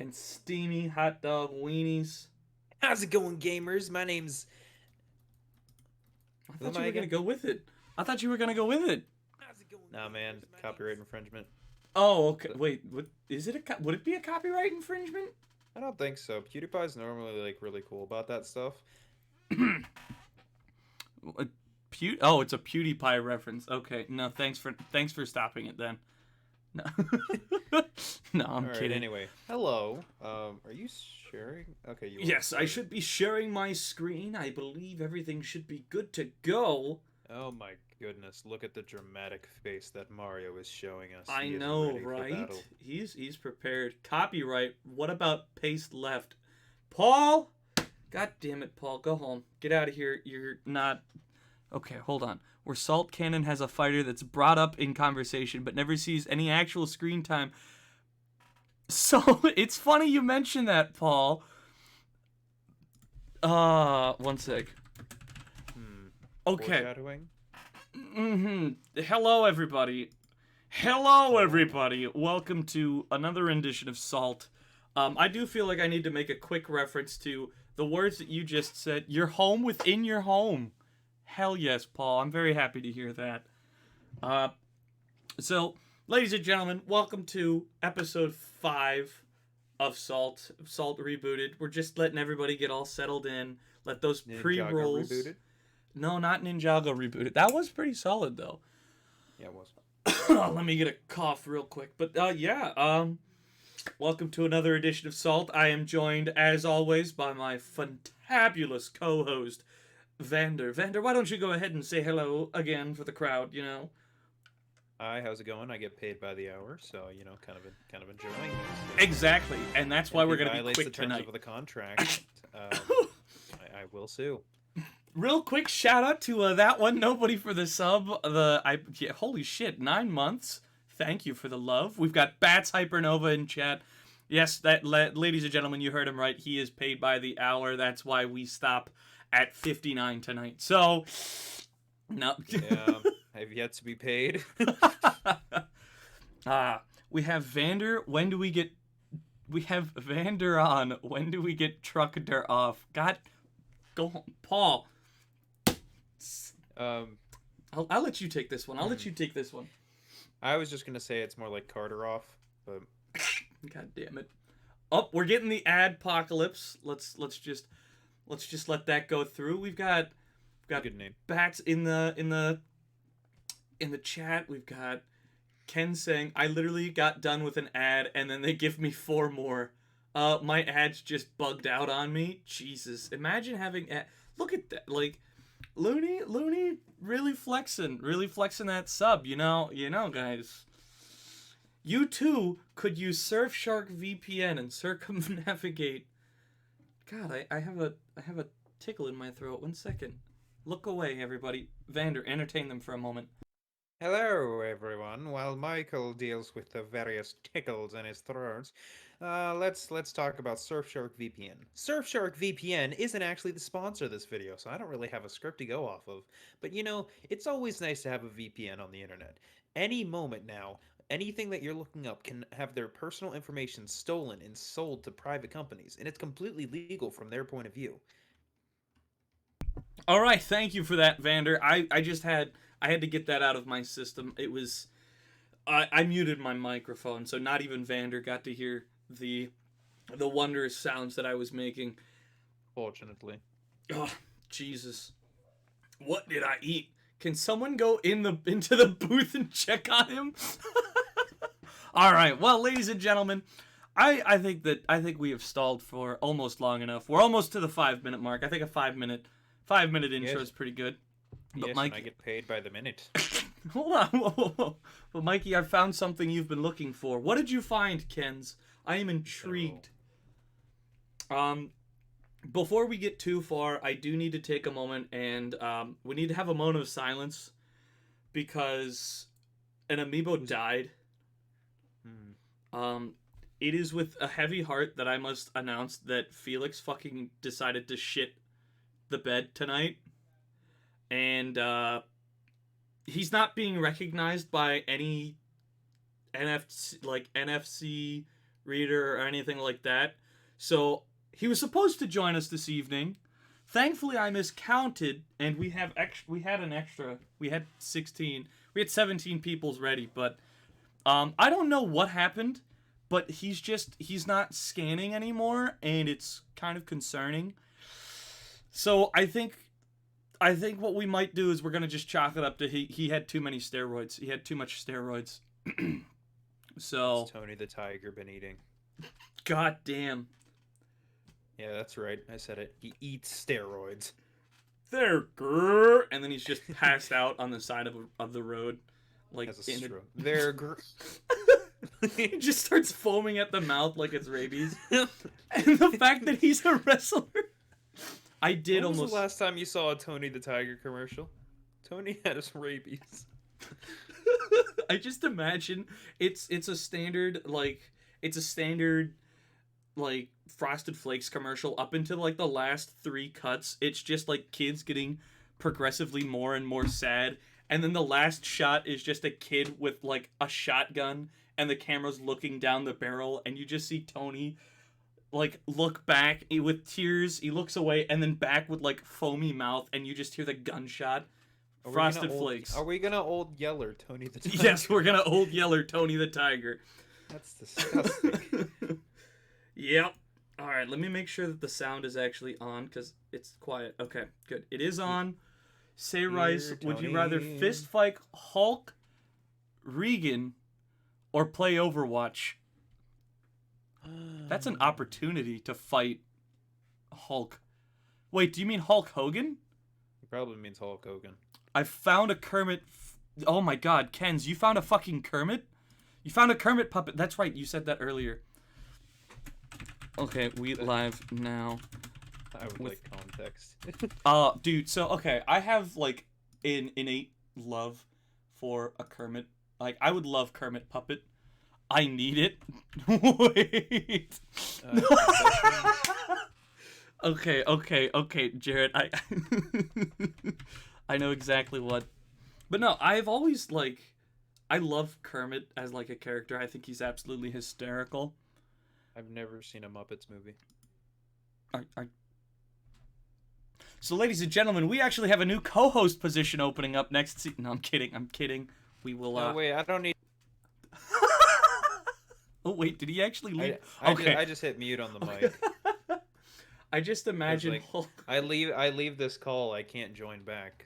and steamy hot dog weenies. How's it going, gamers? My name's. I Who thought am you I were gonna again? go with it. I thought you were gonna go with it. Nah, man, copyright infringement. Oh, okay. Wait, what is it? Would it be a copyright infringement? I don't think so. PewDiePie's normally like really cool about that stuff. A Oh, it's a PewDiePie reference. Okay, no, thanks for stopping it then. No, no, I'm All right. kidding. Anyway, hello. Are you sharing? Okay, you are. Yes, I Sorry. should be sharing my screen. I believe everything should be good to go. Oh my goodness! Look at the dramatic face that Mario is showing us. I He is know, ready for right? battle. He's prepared. Copyright. What about paste left? Paul? God damn it, Paul. Go home. Get out of here. You're not. Okay, hold on. Where Salt Cannon has a fighter that's brought up in conversation but never sees any actual screen time. So, it's funny you mention that, Paul. One sec. Hmm. Okay. Foreshadowing. Hello, everybody. Hello, everybody. Welcome to another rendition of Salt. I do feel like I need to make a quick reference to the words that you just said. Your home within your home. Hell yes, Paul. I'm very happy to hear that. Uh, so, ladies and gentlemen, welcome to episode 5 of Salt Rebooted. We're just letting everybody get all settled in. Let those Ninjago pre-rolls. rebooted. No, not Ninjago Rebooted. That was pretty solid, though. Yeah, it was. Let me get a cough real quick. But, welcome to another edition of Salt. I am joined, as always, by my fantabulous co-host, Vander. Vander, why don't you go ahead and say hello again for the crowd, you know? Hi, how's it going? I get paid by the hour, so kind of enjoying this. Exactly, and that's why If we're he going to be violates quick the terms tonight. of the contract, I will sue. Real quick shout out to that one, nobody for the sub. Holy shit, 9 months. Thank you for the love. We've got Bats Hypernova in chat. Yes, ladies and gentlemen, you heard him right. He is paid by the hour. That's why we stop at 59 tonight. So, no. Yeah, I've yet to be paid. We have Vander. When do we get? We have Vander on. When do we get Trucker off? God, go home, Paul. um, I'll let you take this one. I'll let you take this one. I was just gonna say it's more like Carter off, but God damn it. Oh, we're getting the adpocalypse. Let's just let that go through. We've got good name. Bats in the chat. We've got Ken saying, I literally got done with an ad and then they give me 4 more. My ad's just bugged out on me. Jesus. Imagine having look at that. Like Looney really flexing that sub, you know, guys. You too could use Surfshark VPN and circumnavigate. God, I have a tickle in my throat. 1 second. Look away, everybody. Vander, entertain them for a moment. Hello, everyone. While Michael deals with the various tickles in his throat, let's talk about Surfshark VPN. Surfshark VPN isn't actually the sponsor of this video, so I don't really have a script to go off of. But you know, it's always nice to have a VPN on the internet. Any moment now, anything that you're looking up can have their personal information stolen and sold to private companies, and it's completely legal from their point of view. All right, thank you for that, Vander. I had to get that out of my system. It was I muted my microphone, so not even Vander got to hear the wondrous sounds that I was making. Fortunately. Oh, Jesus. What did I eat? Can someone go into the booth and check on him? All right. Well, ladies and gentlemen, I think we have stalled for almost long enough. We're almost to the 5-minute mark. I think a 5-minute intro Yes. is pretty good. But Yes, Mike, and I get paid by the minute. hold on. Whoa. But Mikey, I found something you've been looking for. What did you find, Kens? I am intrigued. Before we get too far, I do need to take a moment and we need to have a moment of silence because an amiibo died. Hmm. It is with a heavy heart that I must announce that Felix fucking decided to shit the bed tonight. And he's not being recognized by any NFC reader or anything like that. So he was supposed to join us this evening. Thankfully, I miscounted, and we had 16. We had 17 people's ready, but I don't know what happened, but he's not scanning anymore, and it's kind of concerning. So I think what we might do is we're gonna just chalk it up to he had too many steroids. He had too much steroids. So It's Tony the Tiger been eating. God damn. Yeah, that's right. I said it. He eats steroids. There, grrr, and then he's just passed out on the side of the road, like Has a stroke. There, he just starts foaming at the mouth like it's rabies. And the fact that he's a wrestler, I did when almost. was the last time you saw a Tony the Tiger commercial? Tony had his rabies. I just imagine it's a standard like Frosted Flakes commercial up into like the last 3 cuts. It's just like kids getting progressively more and more sad, and then the last shot is just a kid with like a shotgun and the camera's looking down the barrel, and you just see Tony like look back with tears. He looks away and then back with like foamy mouth, and you just hear the gunshot. Frosted Flakes. Are we gonna old yeller Tony the Tiger? Yes, we're gonna old yeller Tony the Tiger. That's disgusting. Yep. All right, let me make sure that the sound is actually on because it's quiet. Okay, good. It is on. Say, Rice, would you rather fist fight Hulk, Regan, or play Overwatch? That's an opportunity to fight Hulk. Wait, do you mean Hulk Hogan? He probably means Hulk Hogan. I found a Kermit. Oh my God, Kenz, you found a fucking Kermit? You found a Kermit puppet. That's right, you said that earlier. Okay, we live now. I would like context. Dude, so, okay, I have, like, an innate love for a Kermit. Like, I would love Kermit puppet. I need it. Wait. Okay, Jared, I know exactly what. But no, I've always, like, I love Kermit as, like, a character. I think he's absolutely hysterical. I've never seen a Muppets movie. So, ladies and gentlemen, we actually have a new co-host position opening up next season. No, I'm kidding. We will, No, wait, I don't need... Oh, wait, did he actually leave? I just hit mute on the mic. I just imagine like, Hulk. I leave this call, I can't join back.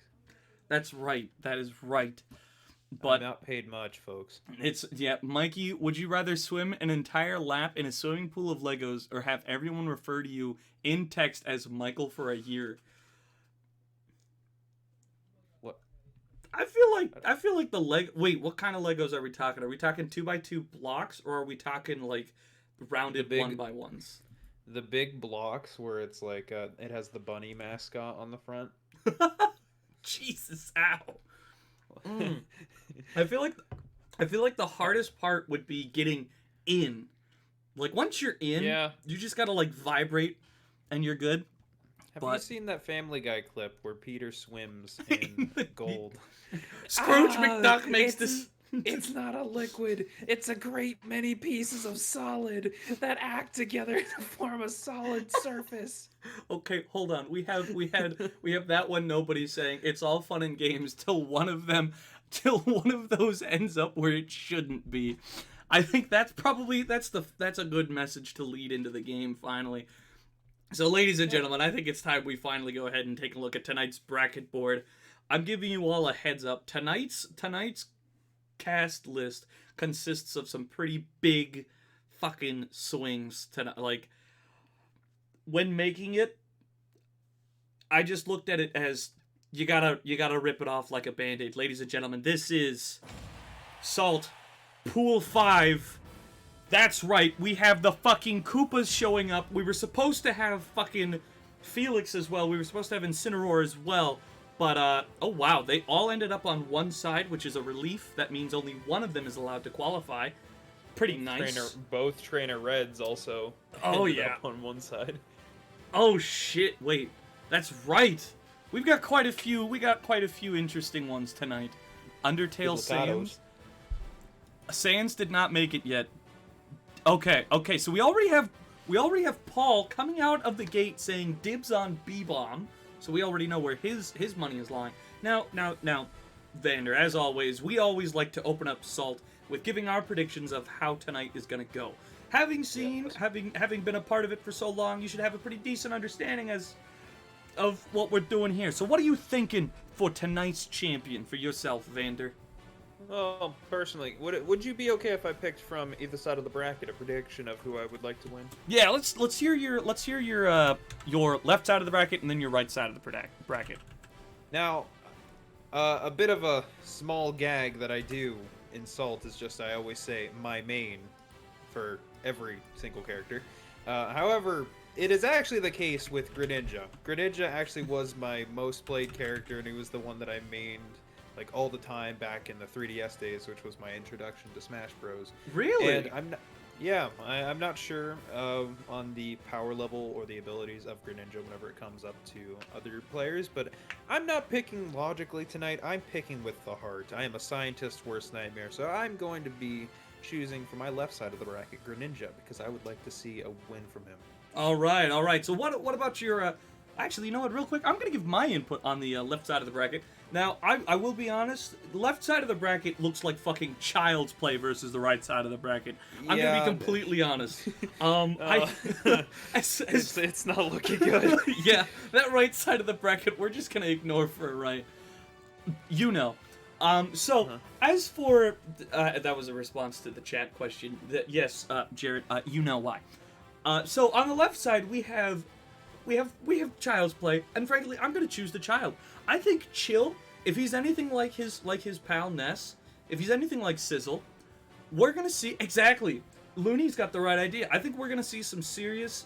That's right. That is right. But I'm not paid much, folks. Yeah, Mikey, would you rather swim an entire lap in a swimming pool of Legos or have everyone refer to you in text as Michael for a year? What? I feel like the leg. Wait, what kind of Legos are we talking? Are we talking 2x2 blocks, or are we talking like rounded 1x1s? The big blocks where it's like it has the bunny mascot on the front. Jesus, ow. I feel like the hardest part would be getting in. Like once you're in, you just gotta like vibrate, and you're good. Have you seen that Family Guy clip where Peter swims in gold? Scrooge McDuck makes this. It's not a liquid. It's a great many pieces of solid that act together to form a solid surface. Okay, hold on. We have that one. Nobody's saying it's all fun and games till one of those ends up where it shouldn't be. I think that's a good message to lead into the game finally. So, ladies and gentlemen, I think it's time we finally go ahead and take a look at tonight's bracket board. I'm giving you all a heads up. Tonight's cast list consists of some pretty big fucking swings tonight. Like, when making it, I just looked at it as you gotta rip it off like a band-aid. Ladies and gentlemen, this is Salt Pool 5. That's right, we have the fucking Koopas showing up. We were supposed to have fucking Felix as well. We were supposed to have Incineroar as well. But, oh wow, they all ended up on one side, which is a relief. That means only one of them is allowed to qualify. Pretty nice. Both Trainer Reds also ended up on one side. Oh shit, wait. That's right. We got quite a few interesting ones tonight. Undertale Sans. Sans did not make it yet. Okay. So we already have Paul coming out of the gate saying dibs on B-bomb. So we already know where his money is lying. Now, Vander, as always, we always like to open up Salt with giving our predictions of how tonight is gonna go. Having been a part of it for so long, you should have a pretty decent understanding of what we're doing here. So what are you thinking for tonight's champion for yourself, Vander? Well, personally, would you be okay if I picked from either side of the bracket a prediction of who I would like to win? Yeah, let's hear your left side of the bracket and then your right side of the bracket. Now, a bit of a small gag that I do in Salt is just I always say my main for every single character. However, it is actually the case with Greninja. Greninja actually was my most played character, and he was the one that I mained like all the time back in the 3DS days, which was my introduction to Smash Bros. Really? And I'm not sure on the power level or the abilities of Greninja whenever it comes up to other players, but I'm not picking logically tonight. I'm picking with the heart. I am a scientist's worst nightmare, so I'm going to be choosing for my left side of the bracket Greninja because I would like to see a win from him. All right. So what about your? Actually, you know what? Real quick, I'm gonna give my input on the left side of the bracket. Now, I will be honest. The left side of the bracket looks like fucking child's play versus the right side of the bracket. I'm gonna be completely honest. It's not looking good. Yeah, that right side of the bracket, we're just gonna ignore for a right. You know. As for that was a response to the chat question. Yes, Jared, you know why. So on the left side we have Child's Play, and frankly, I'm gonna choose the Child. I think Chill, if he's anything like his pal Ness, if he's anything like Sizzle, we're gonna see exactly. Looney's got the right idea. I think we're gonna see some serious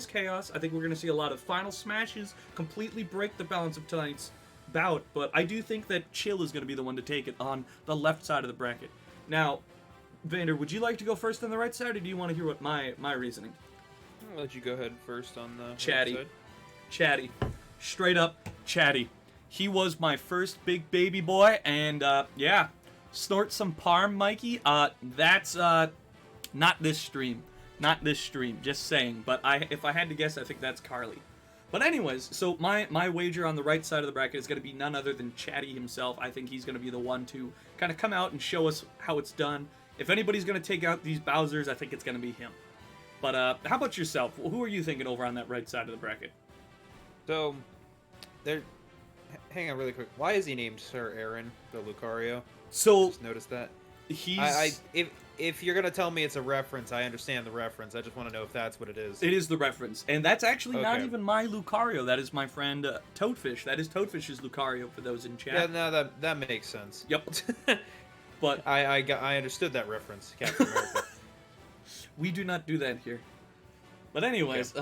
chaos. I think we're gonna see a lot of final smashes, completely break the balance of tonight's bout. But I do think that Chill is gonna be the one to take it on the left side of the bracket. Now, Vander, would you like to go first on the right side, or do you want to hear what my reasoning? I'll let you go ahead first on the Chatty. right side. Chatty. Straight up Chatty. He was my first big baby boy, and yeah, snort some parm, Mikey. That's not this stream. Not this stream, just saying. But if I had to guess, I think that's Carly. But anyways, so my wager on the right side of the bracket is going to be none other than Chatty himself. I think he's going to be the one to kind of come out and show us how it's done. If anybody's going to take out these Bowsers, I think it's going to be him. But how about yourself? Who are you thinking over on that right side of the bracket? So, hang on really quick. Why is he named Sir Aaron, the Lucario? So Just noticed that. he's If you're gonna tell me it's a reference, I understand the reference. I just want to know if that's what it is. it is the reference, and that's actually not Okay. even my Lucario. That is my friend Toadfish. That is Toadfish's Lucario for those in chat. Yeah, no, that makes sense. Yep. But I understood that reference, Captain America. we do not do that here. But anyways,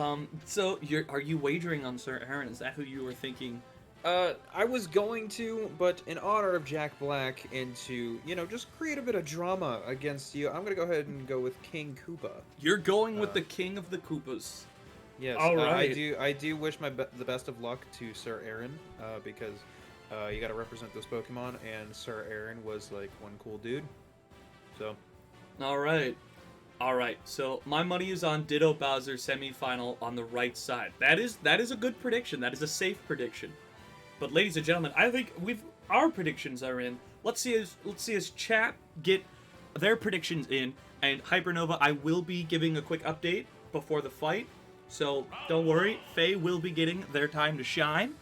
so are you wagering on Sir Aaron? Is that who you were thinking? I was going to, but in honor of Jack Black and to, just create a bit of drama against you, I'm gonna go ahead and go with King Koopa. You're going with the King of the Koopas. Yes, All right. I do wish the best of luck to Sir Aaron, because you got to represent those Pokemon, and Sir Aaron was like one cool dude. So. All right. So my money is on Ditto Bowser semifinal on the right side. That is a good prediction. That is a safe prediction. But ladies and gentlemen, I think our predictions are in. Let's see as chat get their predictions in, and Hypernova, I will be giving a quick update before the fight. So don't worry, Faye will be getting their time to shine.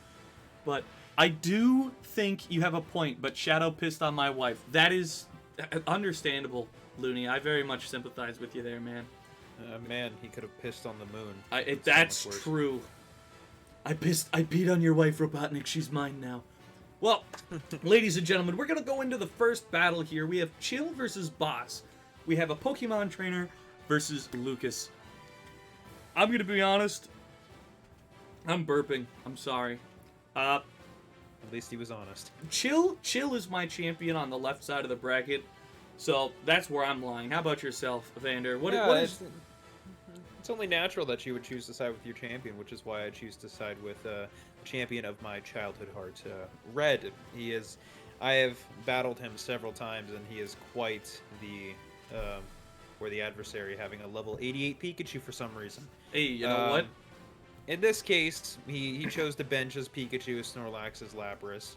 But I do think you have a point, but Shadow pissed on my wife. That is understandable, Looney. I very much sympathize with you there, man. Man, he could have pissed on the moon. That's true. I peed on your wife, Robotnik. She's mine now. Well, ladies and gentlemen, we're going to go into the first battle here. We have Chill versus Boss. We have a Pokemon trainer versus Lucas. I'm going to be honest. I'm burping. I'm sorry. At least he was honest. Chill is my champion on the left side of the bracket. So that's where I'm lying. How about yourself, Vander? What is... It's only natural that you would choose to side with your champion, which is why I choose to side with the champion of my childhood heart, Red. I have battled him several times, and he is quite the or the adversary having a level 88 Pikachu for some reason. Hey, you know what? In this case, he chose to bench his Pikachu, Snorlax, his Lapras.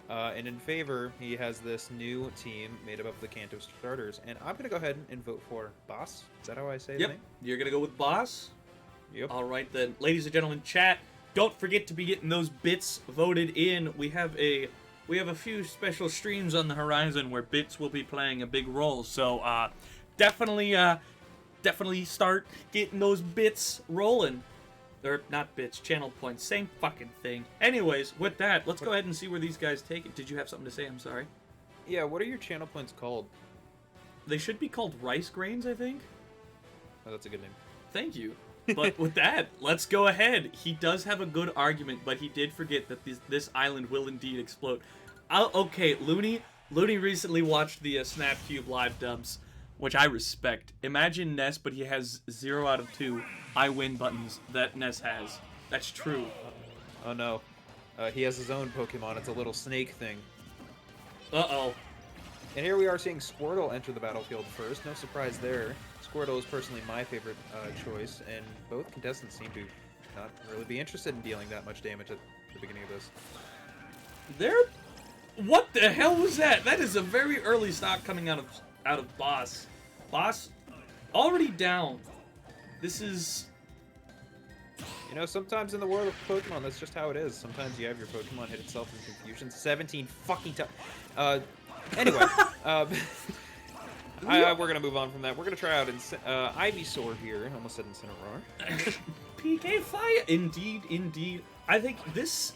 And in favor, he has this new team made up of the Kanto starters. And I'm going to go ahead and vote for Boss. Is that how I say the Yep. name? You're going to go with Boss? Yep. All right, then. Ladies and gentlemen, chat, don't forget to be getting those bits voted in. We have a few special streams on the horizon where bits will be playing a big role. So definitely start getting those bits rolling. Or not bits, channel points, same fucking thing. Anyways, with that, let's go ahead and see where these guys take it. Did you have something to say? I'm sorry. Yeah, what are your channel points called? They should be called rice grains, I think. Oh, that's a good name. Thank you. But with that, let's go ahead. He does have a good argument, but he did forget that this island will indeed explode. Okay, Looney recently watched the Snapcube live dubs, which I respect. Imagine Ness, but he has 0 out of 2 I win buttons that Ness has. That's true. Oh no. He has his own Pokemon. It's a little snake thing. Uh-oh. And here we are seeing Squirtle enter the battlefield first. No surprise there. Squirtle is personally my favorite choice, and both contestants seem to not really be interested in dealing that much damage at the beginning of this. What the hell was that? That is a very early stock coming out of Boss. Boss already down. This is... You know, sometimes in the world of Pokemon, that's just how it is. Sometimes you have your Pokemon hit itself in confusion 17 fucking times. Anyway, we're gonna move on from that. We're gonna try out Ivysaur here. Almost said Incineroar. PK Fire! Indeed. I think this...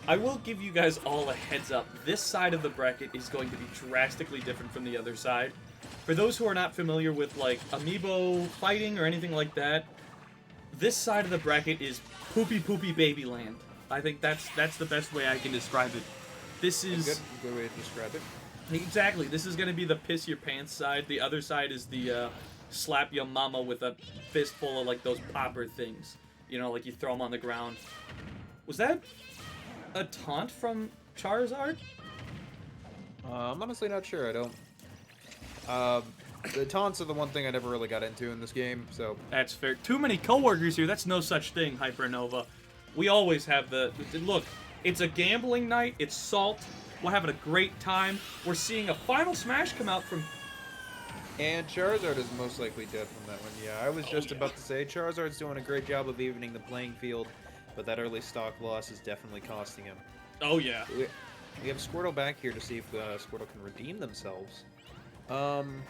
I will give you guys all a heads up. This side of the bracket is going to be drastically different from the other side. For those who are not familiar with, like, amiibo fighting or anything like that, this side of the bracket is poopy baby land. I think that's the best way I can describe it. This is... Good way to describe it. Exactly. This is going to be the piss your pants side. The other side is the slap your mama with a fistful of, like, those popper things. You know, like you throw them on the ground. Was that a taunt from Charizard? I'm honestly not sure. I don't... the taunts are the one thing I never really got into in this game, so... That's fair. Too many coworkers here. That's no such thing, Hypernova. We always have the... Look, it's a gambling night. It's Salt. We're having a great time. We're seeing a final smash come out from... And Charizard is most likely dead from that one. Yeah, I was just about to say, Charizard's doing a great job of evening the playing field, but that early stock loss is definitely costing him. Oh, yeah. We have Squirtle back here to see if Squirtle can redeem themselves. I'm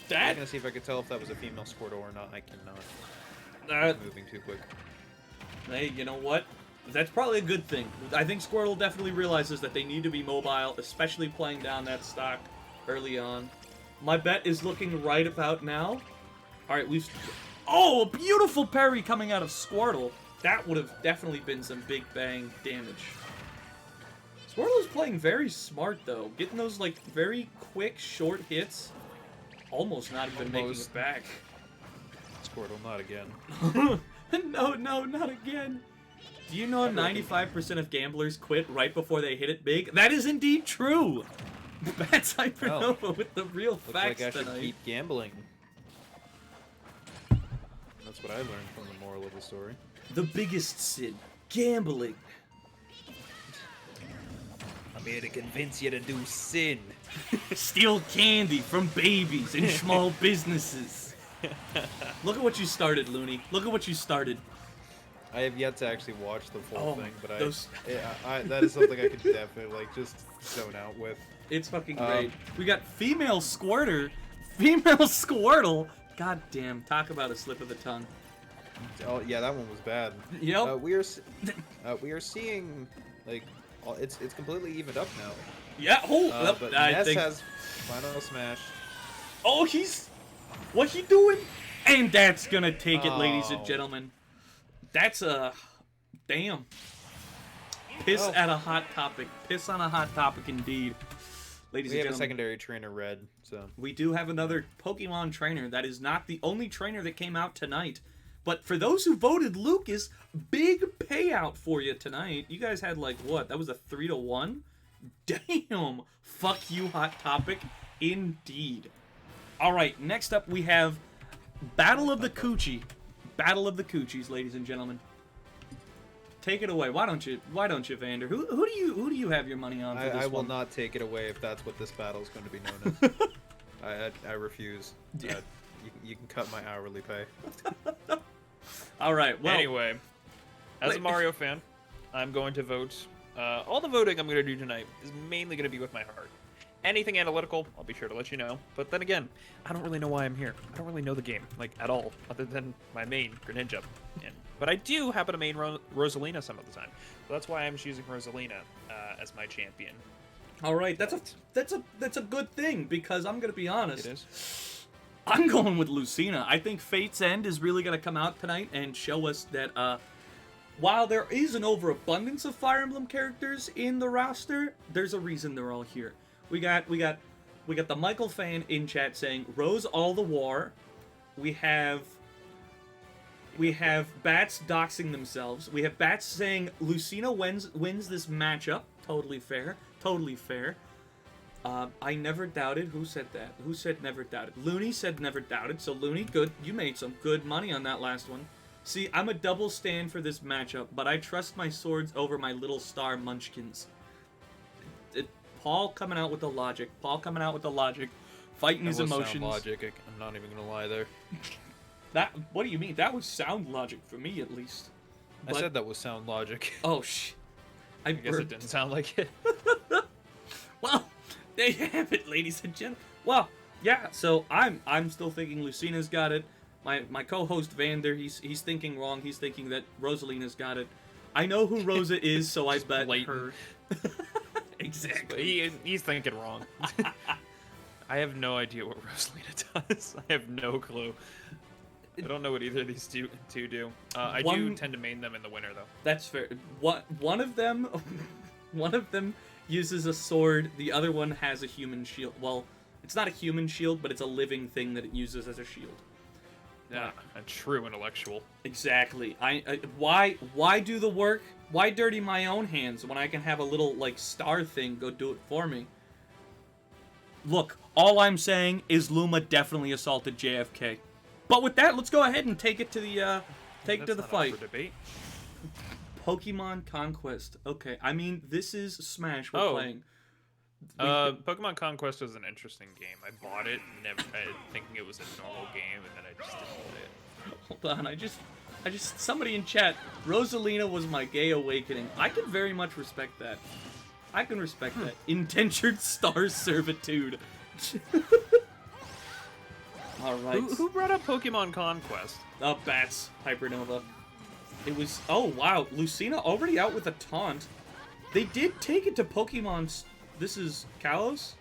gonna see if I can tell if that was a female Squirtle or not. I cannot. Moving too quick. Hey, you know what? That's probably a good thing. I think Squirtle definitely realizes that they need to be mobile, especially playing down that stock early on. My bet is looking right about now. Alright, we've... Oh, a beautiful parry coming out of Squirtle. That would have definitely been some big bang damage. Squirtle is playing very smart, though. Getting those, like, very quick, short hits. Almost not even making it back. Squirtle, not again. No, not again. Do you know 95% of gamblers quit right before they hit it big? That is indeed true! That's Hypernova with the real facts like I tonight. should keep gambling. That's what I learned from the moral of the story. The biggest sin. Gambling. I'm here to convince you to do sin. Steal candy from babies and small businesses. Look at what you started, Looney. Look at what you started. I have yet to actually watch the full thing, but I that is something I could definitely like just zone out with. It's fucking great. We got female Squirtle. Female Squirtle. God damn. Talk about a slip of the tongue. Oh yeah, that one was bad. Yep. We are seeing like it's completely evened up now. Yeah. Oh, but I Ness think has final smash. Oh, what he doing? And that's gonna take it, ladies and gentlemen. That's a damn. Piss at a hot topic. Piss on a hot topic indeed. Ladies and gentlemen. We have a secondary trainer, Red, so... We do have another Pokemon trainer. That is not the only trainer that came out tonight. But for those who voted Lucas, big payout for you tonight. You guys had, like, what? That was a 3-1? Damn! Fuck you, Hot Topic. Indeed. All right, next up we have Battle of the Coochie. Battle of the Coochies, ladies and gentlemen. Take it away. Why don't you, Vander? Who do you have your money on for this I will one? not take it away if that's what this battle is going to be known as. I refuse. Yeah. You can cut my hourly pay. All right. Well, Anyway, as a Mario fan, I'm going to vote. All the voting I'm going to do tonight is mainly going to be with my heart. Anything analytical, I'll be sure to let you know. But then again, I don't really know why I'm here. I don't really know the game, like, at all, other than my main, Greninja. But I do happen to main Rosalina some of the time. So that's why I'm choosing Rosalina as my champion. all right. That's a good thing, because I'm gonna be honest. It is. I'm going with Lucina. I think Fate's End is really gonna come out tonight and show us that while there is an overabundance of Fire Emblem characters in the roster, there's a reason they're all here. We got the Michael fan in chat saying Rose all the war. We have Bats doxing themselves. We have Bats saying Lucina wins this matchup. Totally fair. Totally fair. I never doubted. Who said that? Who said never doubted? Looney said never doubted. So Looney, good. You made some good money on that last one. See, I'm a double stand for this matchup, but I trust my swords over my little star munchkins. Paul coming out with the logic. Fighting his emotions. Sound logic. I'm not even gonna lie there. What do you mean? That was sound logic for me, at least. I said that was sound logic. Oh, shh. I guess it didn't sound like it. Well, there you have it, ladies and gentlemen. Well, yeah. So I'm still thinking Lucina's got it. My co-host Vander, he's thinking wrong. He's thinking that Rosalina's got it. I know who Rosa is, so I bet blatant. her. Exactly. He's thinking wrong. I have no idea what Rosalina does. I have no clue. I don't know what either of these two do. I do tend to main them in the winter, though. That's fair. One of them uses a sword. The other one has a human shield. Well, it's not a human shield, but it's a living thing that it uses as a shield. Yeah, a true intellectual. Exactly. Why do the work? Why dirty my own hands when I can have a little, like, star thing go do it for me? Look, all I'm saying is Luma definitely assaulted JFK. But with that, let's go ahead and take it to the fight. Up for debate. Pokemon Conquest. Okay, I mean, this is Smash we're playing. Pokemon Conquest was an interesting game. I bought it, thinking it was a normal game, and then I just didn't play it. Hold on, I just somebody in chat. Rosalina was my gay awakening. I can very much respect that. I can respect that. Indentured star servitude. All right. Who brought up Pokemon Conquest? Bats. Hypernova. It was. Oh wow, Lucina already out with a taunt. They did take it to Pokemon's. This is Kalos?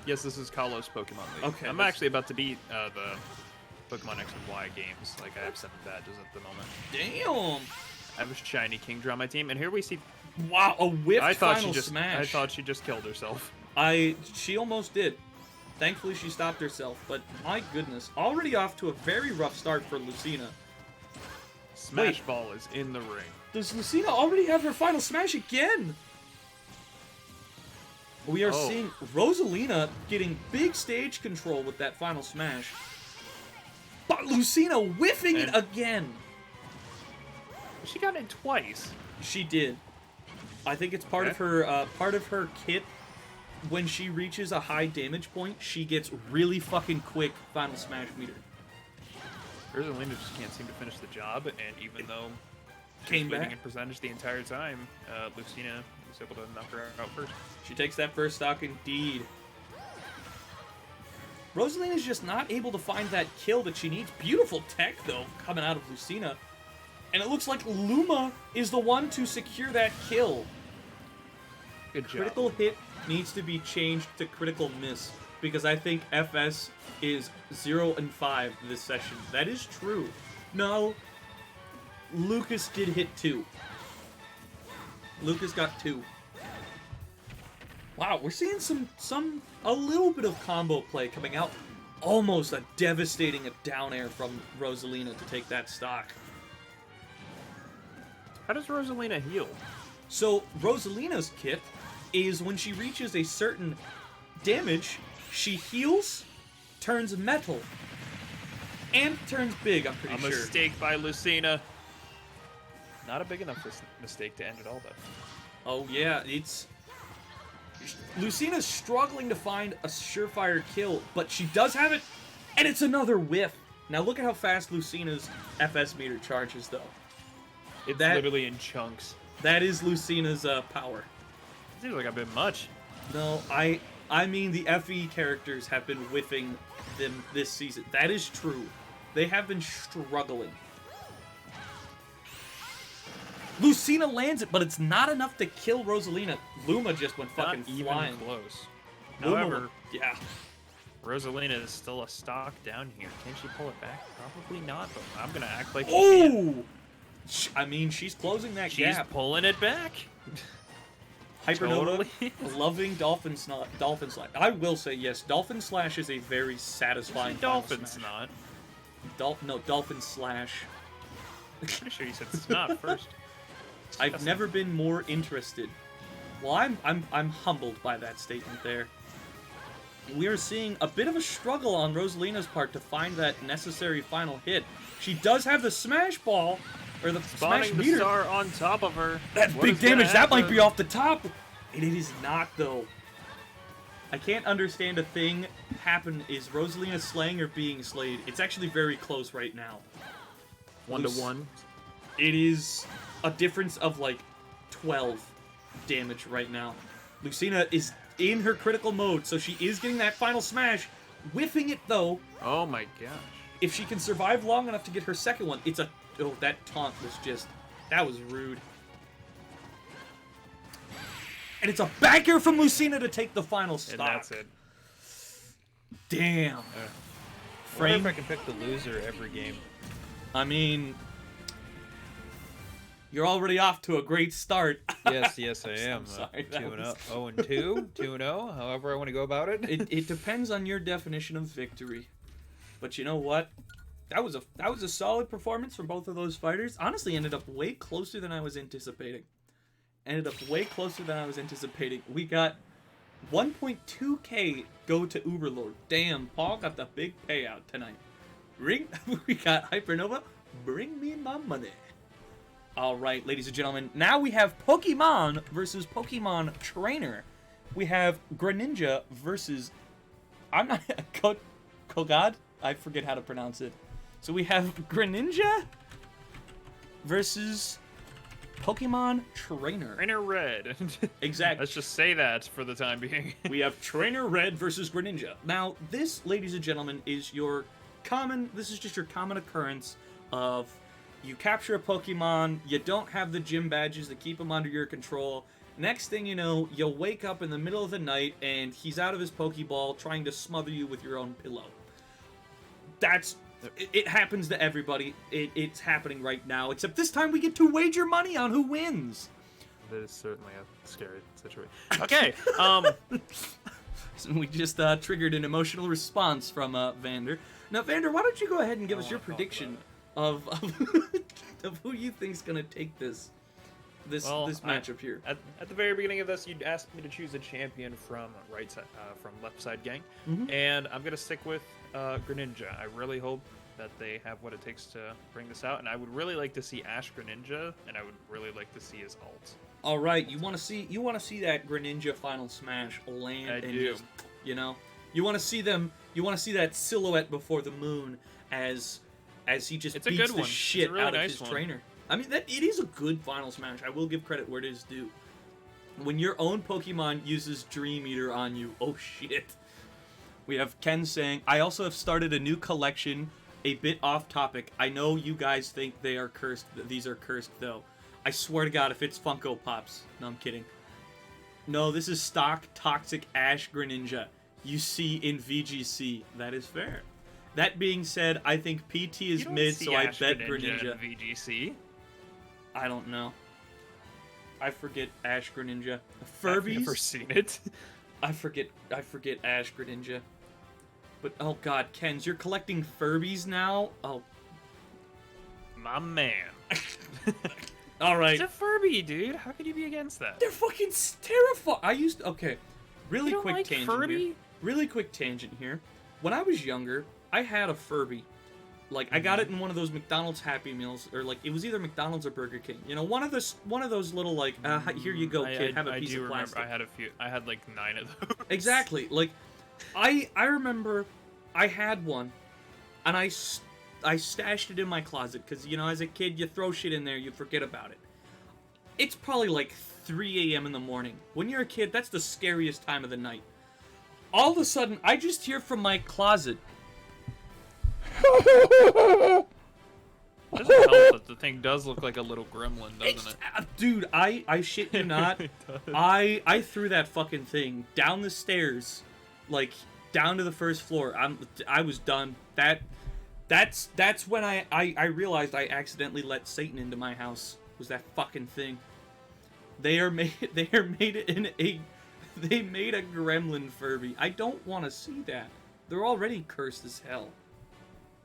Yes, this is Kalos Pokemon League. Okay. I'm actually about to beat the Pokemon X and Y games. Like, I have 7 badges at the moment. Damn! I have a shiny Kingdra on my team, and here we see... Wow, a whiffed final smash. I thought she just killed herself. She almost did. Thankfully, she stopped herself, but my goodness. Already off to a very rough start for Lucina. Smash Ball is in the ring. Does Lucina already have her final smash again? We are seeing Rosalina getting big stage control with that final smash. But Lucina whiffing it again. She got it twice. She did. I think it's part of her kit. When she reaches a high damage point, she gets really fucking quick final smash meter. Rosalina just can't seem to finish the job, and even though came winning back in percentage the entire time, Lucina was able to knock her out first. She takes that first stock indeed. Rosalina's just not able to find that kill that she needs. Beautiful tech, though, coming out of Lucina. And it looks like Luma is the one to secure that kill. Good job. Critical hit needs to be changed to critical miss, because I think FS is 0 and 5 this session. That is true. No, Lucas did hit 2. Lucas got 2. Wow, we're seeing a little bit of combo play coming out. Almost a devastating down air from Rosalina to take that stock. How does Rosalina heal? So, Rosalina's kit is when she reaches a certain damage, she heals, turns metal. And turns big, I'm pretty A sure. mistake by Lucina. Not a big enough mistake to end it all, though. Oh, yeah, it's... Lucina's struggling to find a surefire kill, but she does have it, and it's another whiff. Now look at how fast Lucina's FS meter charges, though. It's literally in chunks. That is Lucina's power. Seems like a bit much. No, I mean the FE characters have been whiffing them this season. That is true. They have been struggling. Lucina lands it, but it's not enough to kill Rosalina. Luma just went fucking Not even flying. close. Luma- However, yeah. Rosalina is still a stock down here. Can she pull it back? Probably not, but I'm going to act like she can. Oh! I mean, she's closing that She's gap. pulling it back. Hypernova, Totally. loving Dolphin Slash. I will say, yes, Dolphin Slash is a very satisfying final Dolphin's smash. not. Dolphin Slash. Pretty sure you said snot first. I've never been more interested. Well, I'm humbled by that statement there. We are seeing a bit of a struggle on Rosalina's part to find that necessary final hit. She does have the smash ball, or the Spawning smash the meter. star on top of her. That's What big is gonna damage. That might be happen? off the top. And it is not, though. I can't understand a thing happen. Is Rosalina slaying or being slayed? It's actually very close right now. 1-1. It is a difference of like 12 damage right now. Lucina is in her critical mode, so she is getting that final smash. Whiffing it, though. Oh my gosh. If she can survive long enough to get her second one, it's a... Oh, that taunt was just... That was rude. And it's a back air from Lucina to take the final stock. And that's it. Damn. I wonder Frame. if I can pick the loser every game. I mean... You're already off to a great start. Yes, I am. sorry, that 2-0, was- 0-2, 2-0, however I want to go about it. It depends on your definition of victory. But you know what? That was a solid performance from both of those fighters. Honestly, ended up way closer than I was anticipating. We got 1.2k go to Uberlord. Damn, Paul got the big payout tonight. We got Hypernova. Bring me my money. All right, ladies and gentlemen. Now we have Pokemon versus Pokemon Trainer. We have Greninja versus... I'm not... Kogad? I forget how to pronounce it. So we have Greninja versus Pokemon Trainer. Trainer Red. Exactly. Let's just say that for the time being. We have Trainer Red versus Greninja. Now, this, ladies and gentlemen, is your common... This is just your common occurrence of... You capture a Pokemon, you don't have the gym badges that keep him under your control. Next thing you know, you'll wake up in the middle of the night and he's out of his Pokeball trying to smother you with your own pillow. It happens to everybody. It's happening right now, except this time we get to wager money on who wins. That is certainly a scary situation. Okay, So we just triggered an emotional response from Vander. Now, Vander, why don't you go ahead and give us your prediction of who you think's gonna take this matchup here? At the very beginning of this, you'd asked me to choose a champion from right side, from left side gang, Mhm. and I'm gonna stick with Greninja. I really hope that they have what it takes to bring this out, and I would really like to see Ash Greninja, and I would really like to see his ult. All right, you want to see that Greninja final smash land I and do. just, you want to see them. You want to see that silhouette before the moon as he just It's a beats good the one. It's a shit really out of nice his one. trainer. I mean, it is a good final smash. I will give credit where it is due. When your own Pokemon uses Dream Eater on you, oh shit. We have Ken saying, I also have started a new collection, a bit off topic. I know you guys think they are cursed. These are cursed, though. I swear to God, if it's Funko Pops. No, I'm kidding. No, this is stock Toxic Ash Greninja you see in VGC. That is fair. That being said, I think PT is You don't mid, see so I Ash bet Greninja Greninja. in VGC. I don't know. I forget Ash Greninja. I've never Furbies? seen it. I forget Ash Greninja. But oh god, Kens, you're collecting Furbies now? Oh, My man. alright. It's a Furby, dude. How could you be against that? They're fucking terrifying. Okay. Really You don't quick like tangent Furby? here. Really quick tangent here. when I was younger, I had a Furby. Like, I got it in one of those McDonald's Happy Meals, or like it was either McDonald's or Burger King. You know, one of those little like, here you go, kid, have a piece of plastic. I had a few. I had like 9 of those. Exactly. Like, I remember I had one, and I stashed it in my closet because, you know, as a kid, you throw shit in there, you forget about it. It's probably like 3 a.m. in the morning. When you're a kid, that's the scariest time of the night. All of a sudden, I just hear from my closet. Doesn't help that the thing does look like a little gremlin, doesn't it? Dude, I shit you not. It does. I threw that fucking thing down the stairs, like down to the first floor. I was done. That's when I realized I accidentally let Satan into my house. Was that fucking thing? They made a gremlin Furby. I don't want to see that. They're already cursed as hell.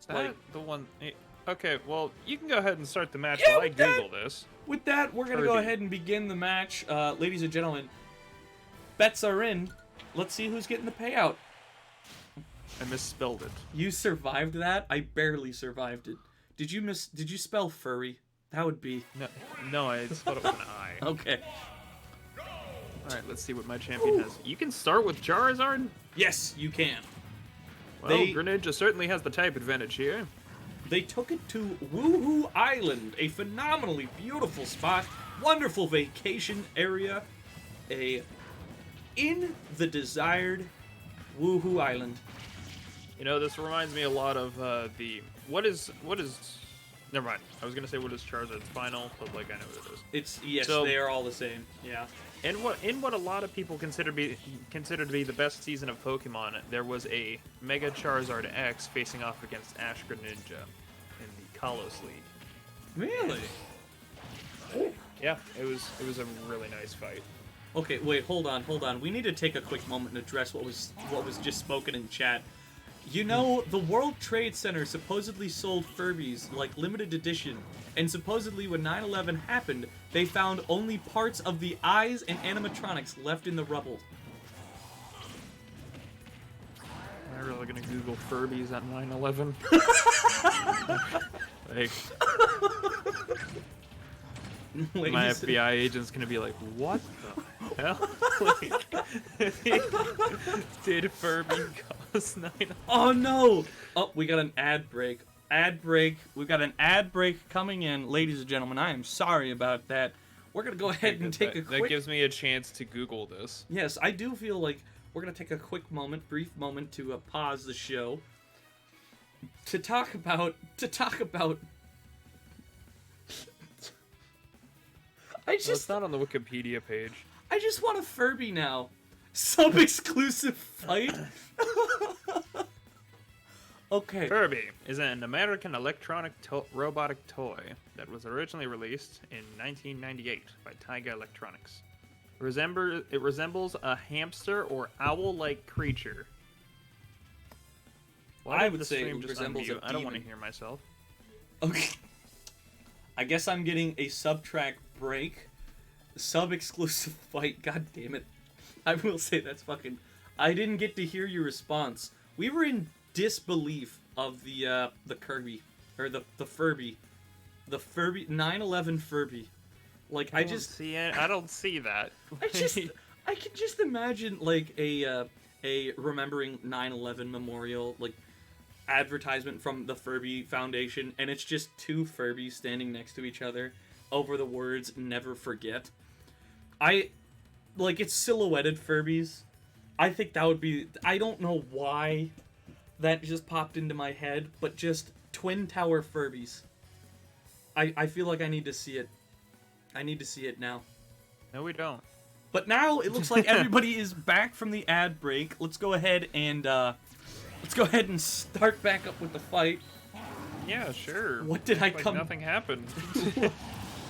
Is that like- the one? Okay, well, you can go ahead and start the match Yeah, while I with that- Google this. With that, we're gonna go Furby. ahead and begin the match, ladies and gentlemen. Bets are in. Let's see who's getting the payout. I misspelled it. You survived that? I barely survived it. Did you spell furry? That would be No, I just thought it was an I. okay. All right, let's see what my champion has. You can start with Charizard. Yes, you can. Well, They- Greninja certainly has the type advantage here. They took it to Woohoo Island, a phenomenally beautiful spot, wonderful vacation area, in the desired Woohoo Island. You know, this reminds me a lot of what is. Never mind. I was gonna say what is Charizard's final, but like I know what it is. Yes, So- they are all the same. Yeah. In what a lot of people consider to be the best season of Pokemon, there was a Mega Charizard X facing off against Ash Greninja in the Kalos League. Really? Yeah, it was a really nice fight. Okay, wait, hold on. We need to take a quick moment and address what was just spoken in chat. You know, the World Trade Center supposedly sold Furbies like limited edition, and supposedly when 9/11 happened, they found only parts of the eyes and animatronics left in the rubble. Am I really gonna Google Furbies at 9/11? Like, my Ladies- FBI agent's gonna be like, what the hell? Like, did Furby cost 9? Oh no! Oh, we got an ad break. We've got an ad break coming in, ladies and gentlemen. I am sorry about that. We're gonna go ahead and take a That quick. gives me a chance to Google this. Yes, I do feel like we're gonna take a brief moment to pause the show to talk about. Well, it's not on the Wikipedia page. I just want a Furby now. Sub-exclusive fight. Okay. Furby is an American electronic robotic toy that was originally released in 1998 by Taiga Electronics. It resembles a hamster or owl-like creature. Why I did would the say stream it just resembles a unmute? I don't want to demon. hear myself. Okay. I guess I'm getting a sub-track break. Sub-exclusive fight. God damn it. I will say that's fucking... I didn't get to hear your response. We were in disbelief of the Kirby. Or the Furby. The Furby... 9/11 Furby. Like, I just... I don't see that. I can just imagine, like, a remembering 9/11 memorial, like, advertisement from the Furby Foundation, and it's just two Furbies standing next to each other over the words "Never Forget." It's silhouetted Furbies. I think that would be... I don't know why that just popped into my head, but just Twin Tower Furbies. I feel like I need to see it. I need to see it now. No, we don't. But now it looks like everybody is back from the ad break. Let's go ahead and start back up with the fight. Yeah, sure. What did I Like come? Nothing happened.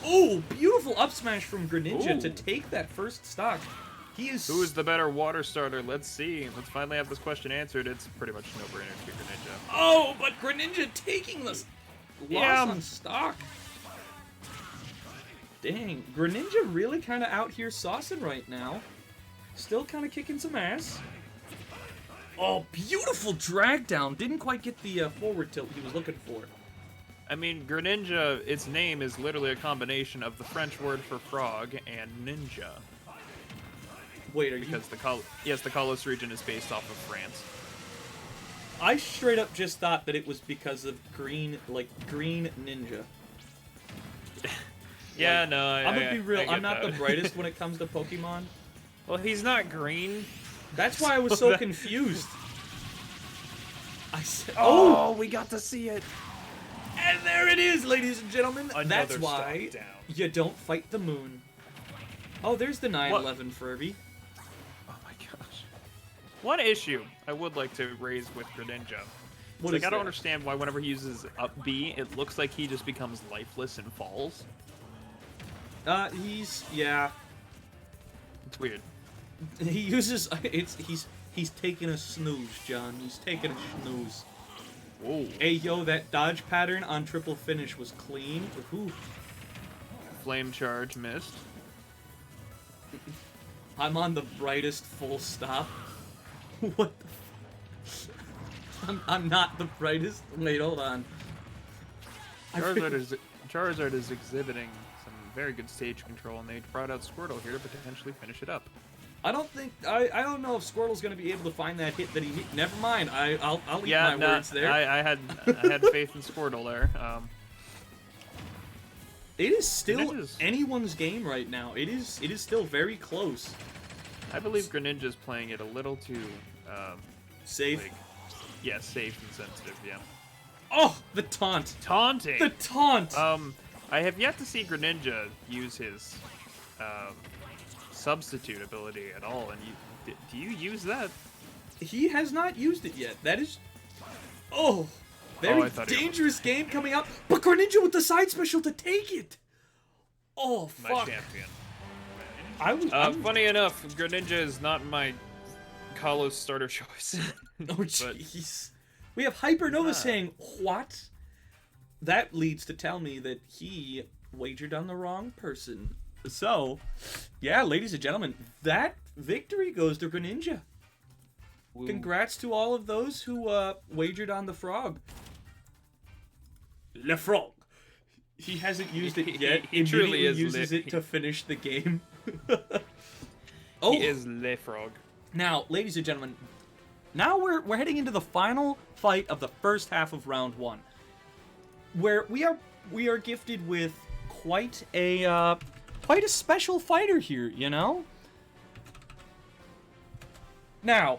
Oh, beautiful up smash from Greninja to Ooh. take that first stock. He is. Who is the better water starter? Let's see. Let's finally have this question answered. It's pretty much no brainer to Greninja. Oh, but Greninja taking the loss Yeah. on stock. Dang, Greninja really kind of out here saucing right now. Still kind of kicking some ass. Oh, beautiful drag down. Didn't quite get the forward tilt he was looking for. I mean, Greninja, its name is literally a combination of the French word for frog and ninja. Wait, are you... Because the Kalos region is based off of France. I straight up just thought that it was because of green ninja. Yeah, Like, no, I'm gonna be real. I get I'm not that. the brightest when it comes to Pokemon. Well, he's not green. That's why I was so confused. I said, Oh, we got to see it. and there it is, ladies and gentlemen. Another That's why stop down. you don't fight the moon. Oh, there's the 911 Furby. Oh my gosh. One issue I would like to raise with Greninja. What Like, is I don't that? understand why whenever he uses up B, it looks like he just becomes lifeless and falls. Yeah. It's weird. He uses he's taking a snooze, John. He's taking a snooze. Whoa. Hey yo, that dodge pattern on triple finish was clean. Ooh. Flame charge missed. I'm on the brightest full stop. What the I'm not the brightest. Wait, hold on. Charizard is exhibiting some very good stage control, and they brought out Squirtle here to potentially finish it up. I don't know if Squirtle's gonna be able to find that hit that he hit. Never mind. I'll eat Yeah, my words there. I had faith in Squirtle there. It is still Greninja's- anyone's game right now. It is still very close. I believe Greninja's playing it a little too Safe. like, yeah, safe and sensitive. Yeah. Oh, the taunt. Taunting. The taunt. I have yet to see Greninja use his substitute ability at all, and do you use that? He has not used it yet. That is... Oh, I very thought he dangerous game coming up. But Greninja with the side special to take it. Oh, My fuck. champion. I'm- Funny enough, Greninja is not my Kalos starter choice. Oh, jeez. We have Hypernova saying, what? That leads to tell me that he wagered on the wrong person. So, yeah, ladies and gentlemen, that victory goes to Greninja. Woo. Congrats to all of those who wagered on the frog. Le Frog. He hasn't used it yet. He truly Immediately is uses Le- it to finish the game. He is Le Frog. Now, ladies and gentlemen, now we're heading into the final fight of the first half of round 1, where we are gifted with quite a special fighter here, you know. Now,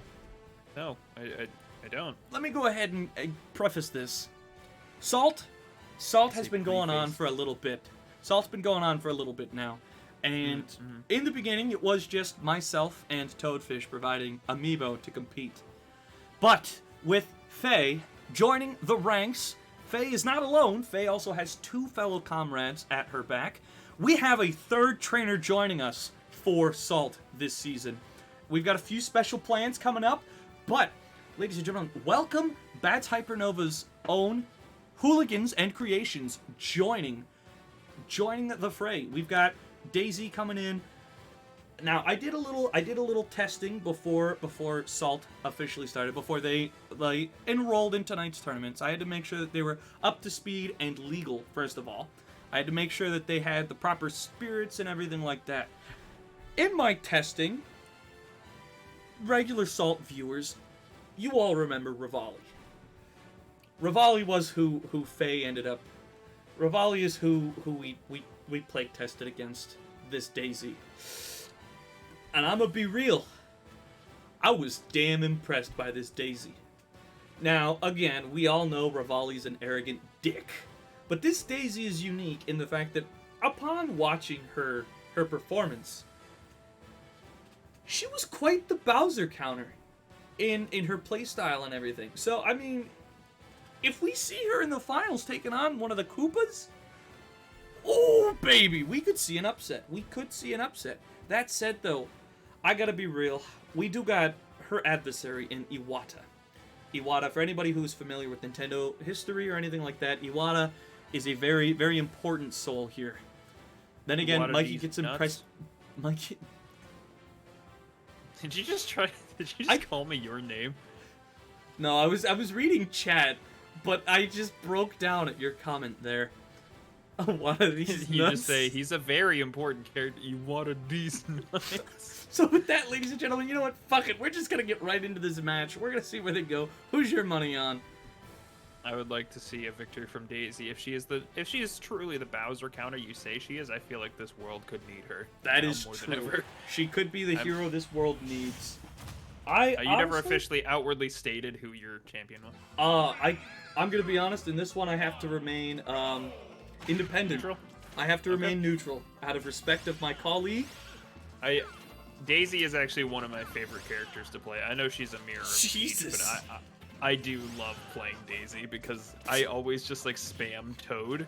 No, I don't. let me go ahead and preface this. Salt has Say been going on preface. for a little bit. Salt's been going on for a little bit now. And in the beginning, it was just myself and Toadfish providing amiibo to compete. But with Faye joining the ranks, Faye is not alone. Faye also has 2 fellow comrades at her back. We have a 3rd trainer joining us for Salt this season. We've got a few special plans coming up, but, ladies and gentlemen, welcome Bats Hypernova's own Hooligans and Creations joining the fray. We've got Daisy coming in. Now, I did a little testing before Salt officially started, before they enrolled in tonight's tournaments. I had to make sure that they were up to speed and legal, first of all. I had to make sure that they had the proper spirits and everything like that. In my testing, regular Salt viewers, you all remember Rivali. Rivali was who Faye ended up. Rivali is who we plague tested against this Daisy. And I'm gonna be real. I was damn impressed by this Daisy. Now, again, we all know Rivali's an arrogant dick. But this Daisy is unique in the fact that upon watching her performance, she was quite the Bowser counter in her playstyle and everything. So, I mean, if we see her in the finals taking on one of the Koopas, oh, baby, we could see an upset. We could see an upset. That said, though, I gotta be real. We do got her adversary in Iwata. Iwata, for anybody who's familiar with Nintendo history or anything like that, Iwata is a very, very important soul here. Then again, Iwata Mikey these gets nuts. impressed. Mikey, Did you just call me your name? No, I was reading chat, but I just broke down at your comment there. One of these You nuts. just say he's a very important character. You want a decent nuts. So with that, ladies and gentlemen, you know what? Fuck it. We're just gonna get right into this match. We're gonna see where they go. Who's your money on? I would like to see a victory from Daisy. If she is truly the Bowser counter you say she is, I feel like this world could need her. That now is more true. Than ever. She could be the I'm- hero this world needs. You never honestly- officially outwardly stated who your champion was. I'm gonna be honest. In this one, I have to remain independent. Neutral? I have to Okay. remain neutral out of respect of my colleague. Daisy is actually one of my favorite characters to play. I know she's a mirror of Peach, Jesus. but I do love playing Daisy because I always just like spam Toad.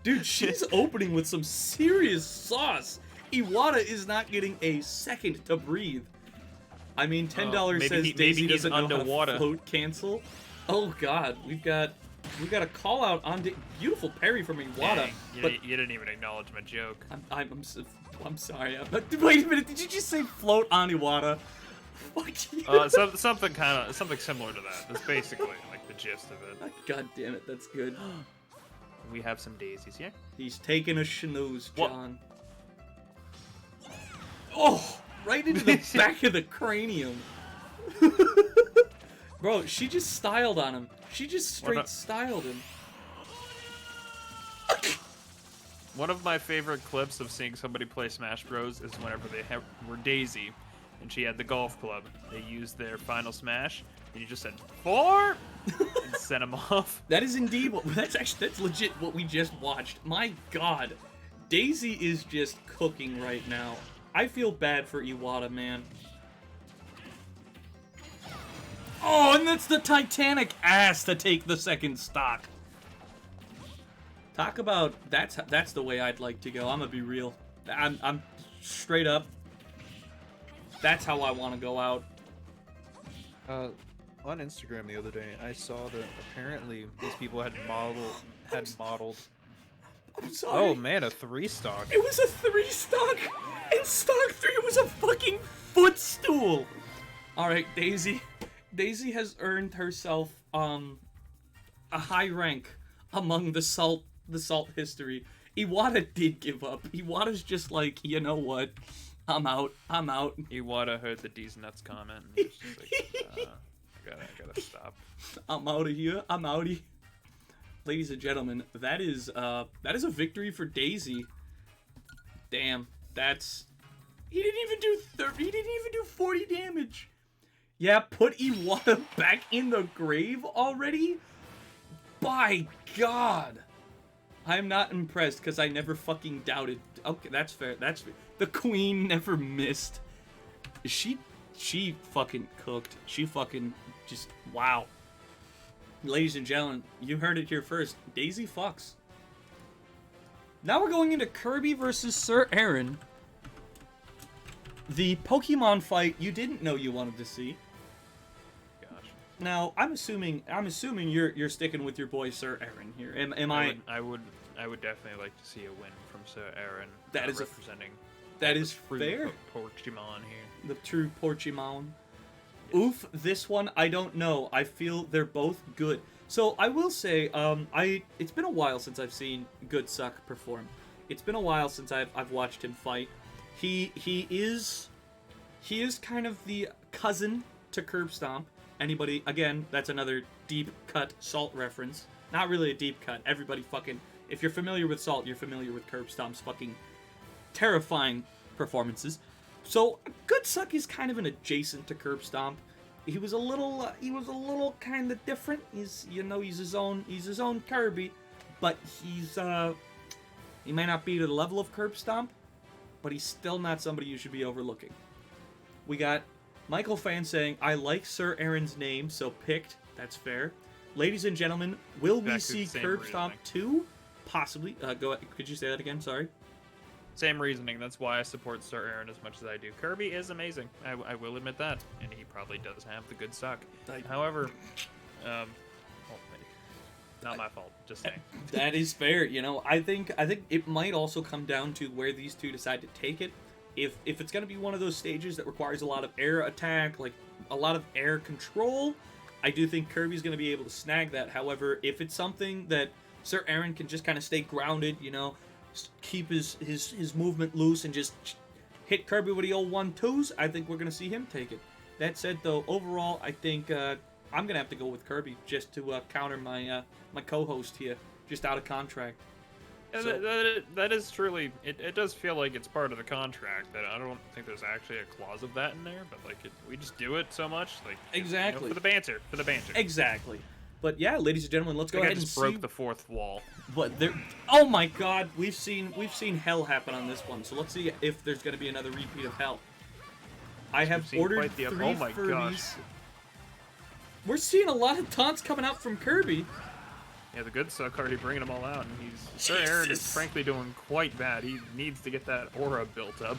Dude, she's opening with some serious sauce. Iwata is not getting a second to breathe. I mean, $10 maybe says maybe Daisy he's doesn't know how to underwater. float cancel. Oh God, we've got a call out on beautiful parry from Iwata. Dang, But you didn't even acknowledge my joke. I'm sorry. Wait a minute, did you just say float on Iwata? Fuck you. Something similar to that. That's basically like the gist of it. God damn it, that's good. We have some daisies here. He's taking a schnoz, What? John. Oh, right into the back of the cranium. Bro, she just styled on him. She just straight styled him. One of my favorite clips of seeing somebody play Smash Bros. Is whenever they were Daisy, and she had the golf club. They used their final smash, and you just said 4 and sent him off. That is indeed that's legit what we just watched. My God, Daisy is just cooking right now. I feel bad for Iwata, man. Oh, and that's the Titanic ass to take the second stock. Talk about that's the way I'd like to go. I'm gonna be real. I'm straight up. That's how I want to go out. On Instagram the other day, I saw that apparently these people had modeled. I'm sorry. Oh man, a 3-stock. It was a 3-stock, and stock 3 was a fucking footstool. All right, Daisy. Daisy has earned herself a high rank among the salt history. Iwata did give up. Iwata's just like, you know what? I'm out. Iwata heard the D's nuts comment. And was just like, I gotta stop. I'm out of here. I'm outie. Ladies and gentlemen, that is a victory for Daisy. Damn, he didn't even do 30. He didn't even do 40 damage. Yeah, put Iwata back in the grave already? By God. I'm not impressed because I never fucking doubted. Okay, that's fair. That's fair. The queen never missed. She fucking cooked. She fucking just, wow. Ladies and gentlemen, you heard it here first. Daisy fucks. Now we're going into Kirby versus Sir Aaron. The Pokemon fight you didn't know you wanted to see. Gosh. Now, I'm assuming you're sticking with your boy Sir Aaron here. Am I? I would definitely like to see a win from Sir Aaron. That is representing. that is true fair. Pokemon here. The true Porchimon. Oof, this one I don't know. I feel they're both good. So I will say, it's been a while since I've seen Good Suck perform. It's been a while since I've watched him fight. He is kind of the cousin to Curb Stomp. Anybody, again, that's another deep cut Salt reference. Not really a deep cut. Everybody fucking, if you're familiar with Salt, you're familiar with Curb Stomp's fucking terrifying performances. So Good Suck is kind of an adjacent to Curb Stomp. He was a little kind of different. He's his own Kirby, but he may not be to the level of Curb Stomp, but he's still not somebody you should be overlooking. We got Michael Fan saying, I like Sir Aaron's name, so picked. That's fair. Ladies and gentlemen, will we Exactly see the same Curb Stomp 2? Possibly. Go ahead. Could you say that again? Sorry. Same reasoning. That's why I support Sir Aaron as much as I do. Kirby is amazing. I will admit that, and he probably does have the good suck. However, not my fault. Just saying. That is fair. I think it might also come down to where these two decide to take it. if it's going to be one of those stages that requires a lot of air attack, like a lot of air control, I do think Kirby's going to be able to snag that. However, if it's something that Sir Aaron can just kind of stay grounded, you know, keep his movement loose and just hit Kirby with the old 1-2s, I think we're going to see him take it. That said, though, overall, I think I'm going to have to go with Kirby just to counter my my co-host here, just out of contract. So, that is truly, it does feel like it's part of the contract. That I don't think there's actually a clause of that in there, but like we just do it so much, like exactly, you know, for the banter. Exactly. But yeah, ladies and gentlemen, let's go ahead and just broke the fourth wall. But there, oh my God, we've seen hell happen on this one. So let's see if there's going to be another repeat of hell. I have ordered 3 oh my Furbies. Gosh. We're seeing a lot of taunts coming out from Kirby. Yeah, the good suck already bringing them all out, and Sir Aaron is frankly doing quite bad. He needs to get that aura built up.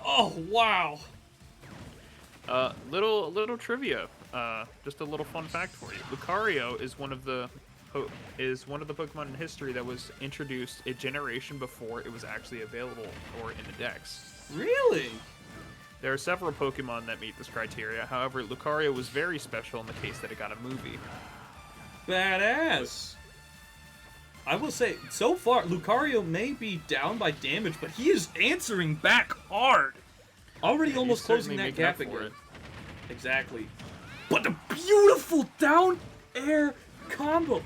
Oh wow! Little trivia. Just a little fun fact for you. Lucario is one of the Pokemon in history that was introduced a generation before it was actually available or in the Dex. Really? There are several Pokemon that meet this criteria. However, Lucario was very special in the case that it got a movie. Badass. I will say, so far, Lucario may be down by damage, but he is answering back hard. Already almost closing that gap again. Exactly. But the beautiful down air combo.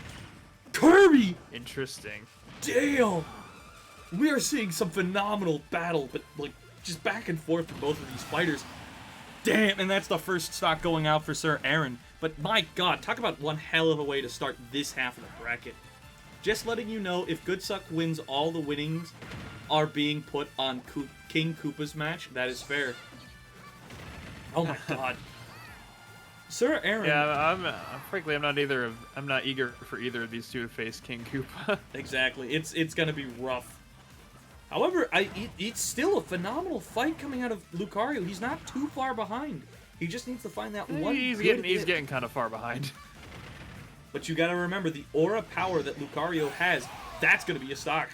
Kirby! Interesting. Damn! We are seeing some phenomenal battle, but like just back and forth for both of these fighters. Damn, and that's the first stock going out for Sir Aaron. But my God, talk about one hell of a way to start this half of the bracket. Just letting you know, if Goodsuck wins, all the winnings are being put on King Koopa's match. That is fair. Oh my God. Sir Aaron. Yeah, frankly, I'm not eager for either of these two to face King Koopa. Exactly. It's gonna be rough. However, it's still a phenomenal fight coming out of Lucario. He's not too far behind. He just needs to find that one. He's getting kind of far behind. But you gotta remember the aura power that Lucario has. That's gonna be a stock.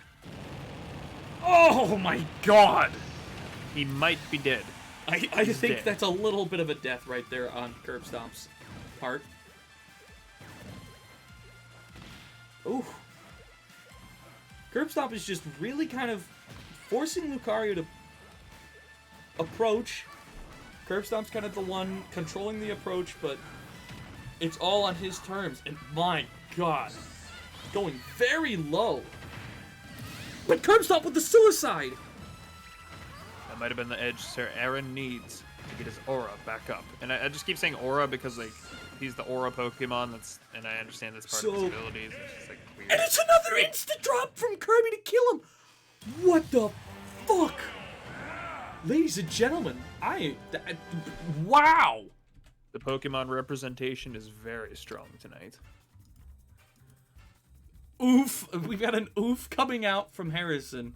Oh my God! He might be dead. I think that's a little bit of a death right there on Curb Stomp's part. Ooh. Curb Stomp is just really kind of forcing Lucario to approach. Curb Stomp's kind of the one controlling the approach, but it's all on his terms. And my God, going very low. But Curb Stomp with the suicide! That might have been the edge Sir Aaron needs to get his aura back up. And I just keep saying aura because like he's the aura Pokemon. And I understand that's part of his abilities. It's just like weird. And it's another instant drop from Kirby to kill him. What the fuck, ladies and gentlemen? Wow. The Pokemon representation is very strong tonight. Oof! We've got an oof coming out from Harrison.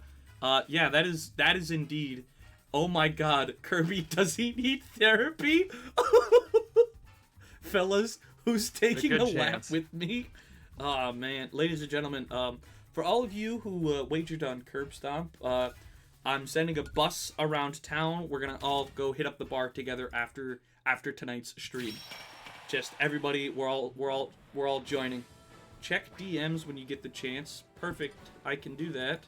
Yeah, that is indeed. Oh my God, Kirby, does he need therapy? Fellas, who's taking a lap with me? Oh man, ladies and gentlemen, for all of you who wagered on Curb Stomp, I'm sending a bus around town. We're gonna all go hit up the bar together after tonight's stream. Just everybody, we're all joining. Check DMs when you get the chance. Perfect. I can do that.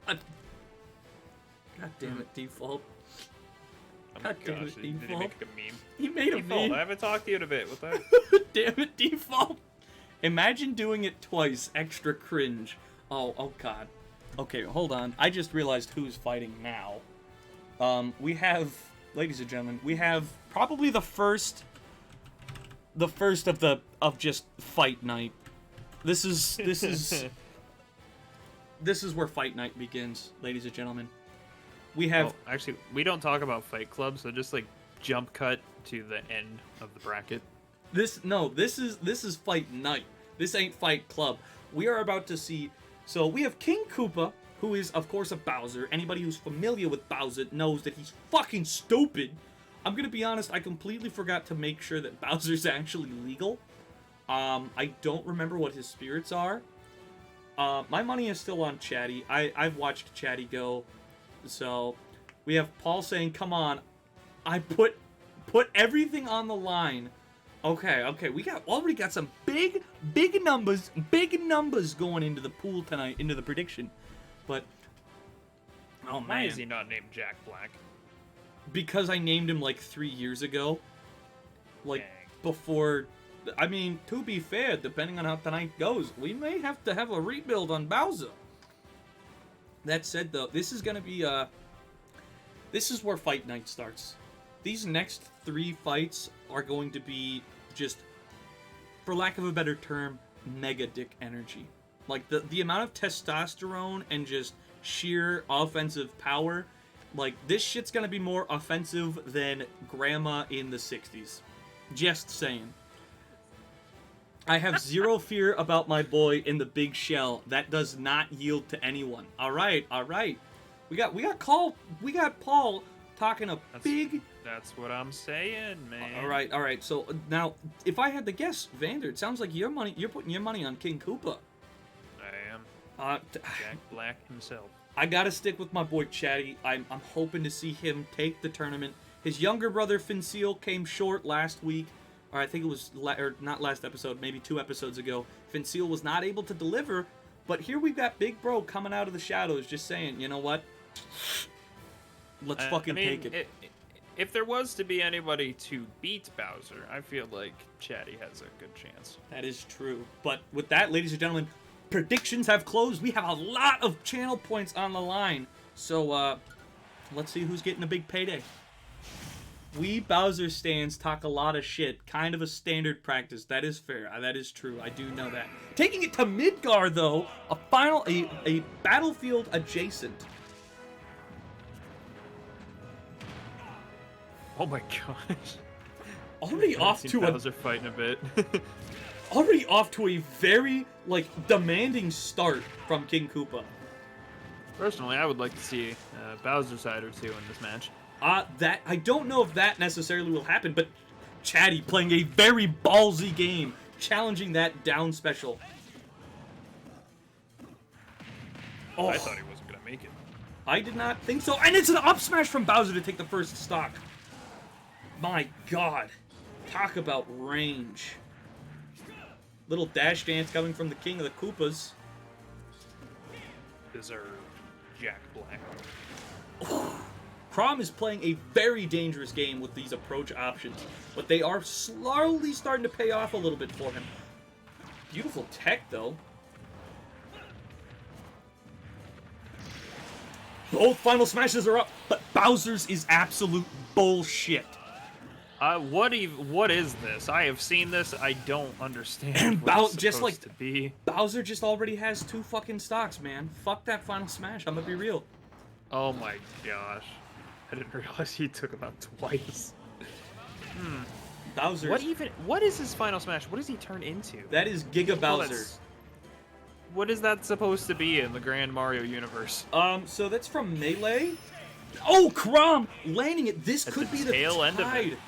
God damn it, Default. Oh my gosh, did he make a meme? He made a meme. I haven't talked to you in a bit. What the? Damn it, Default. Imagine doing it twice. Extra cringe. Oh God. Okay, hold on. I just realized who's fighting now. We have, ladies and gentlemen, we have probably the first of just fight night. This is this is where fight night begins, ladies and gentlemen. We have actually we don't talk about Fight Club, so just like jump cut to the end of the bracket. This is fight night. This ain't Fight Club. We are about to see. So we have King Koopa, who is of course a Bowser. Anybody who's familiar with Bowser knows that he's fucking stupid. I'm gonna be honest, I completely forgot to make sure that Bowser's actually legal. I don't remember what his spirits are. My money is still on Chatty. I've watched Chatty go. So we have Paul saying, "Come on, I put everything on the line." Okay. We already got some big numbers going into the pool tonight, into the prediction. But oh man, Why is he not named Jack Black? because I named him like 3 years ago. Like Dang. before. I mean, to be fair, depending on how tonight goes, we may have to have a rebuild on Bowser. That said, though, this is gonna be this is where Fight Night starts. These next 3 fights are going to be just, for lack of a better term, mega dick energy. Like the amount of testosterone and just sheer offensive power. Like this shit's gonna be more offensive than Grandma in the '60s. Just saying. I have zero fear about my boy in the big shell. That does not yield to anyone. All right. We got Paul talking a big. That's what I'm saying, man. All right. So now, if I had to guess, Vander, it sounds like you're putting your money on King Koopa. I am. Jack Black himself. I gotta stick with my boy Chatty. I'm hoping to see him take the tournament. His younger brother Finseal came short last week. Or I think it was, or not last episode, maybe 2 episodes ago. Finseal was not able to deliver, but here we've got Big Bro coming out of the shadows just saying, you know what? Let's fucking take it. If there was to be anybody to beat Bowser, I feel like Chatty has a good chance. That is true. But with that, ladies and gentlemen, predictions have closed. We have a lot of channel points on the line. So, let's see who's getting a big payday. We Bowser stands talk a lot of shit. Kind of a standard practice. That is fair. That is true. I do know that. Taking it to Midgar, though, a battlefield adjacent. Oh my gosh. Already off to Bowser fighting a bit. already off to a very demanding start from King Koopa. Personally, I would like to see Bowser side or two in this match. That I don't know if that necessarily will happen, but Chatty playing a very ballsy game, challenging that down special. Oh, I thought he wasn't gonna make it. I did not think so, and it's an up smash from Bowser to take the first stock. My God, talk about range. Little dash dance coming from the King of the Koopas. Deserve Jack Black. Crom is playing a very dangerous game with these approach options, but they are slowly starting to pay off a little bit for him. Beautiful tech, though. Both final smashes are up, but Bowser's is absolute bullshit. What is this? I have seen this. I don't understand. And what it's just supposed to be. Bowser just already has 2 fucking stocks, man. Fuck that final smash. I'm gonna be real. Oh my gosh. I didn't realize he took about twice. Bowser. What is his final smash? What does he turn into? That is Giga Bowser. What is that supposed to be in the Grand Mario universe? So that's from Melee. Oh, Crom landing it. This could be the tail end of tide. it.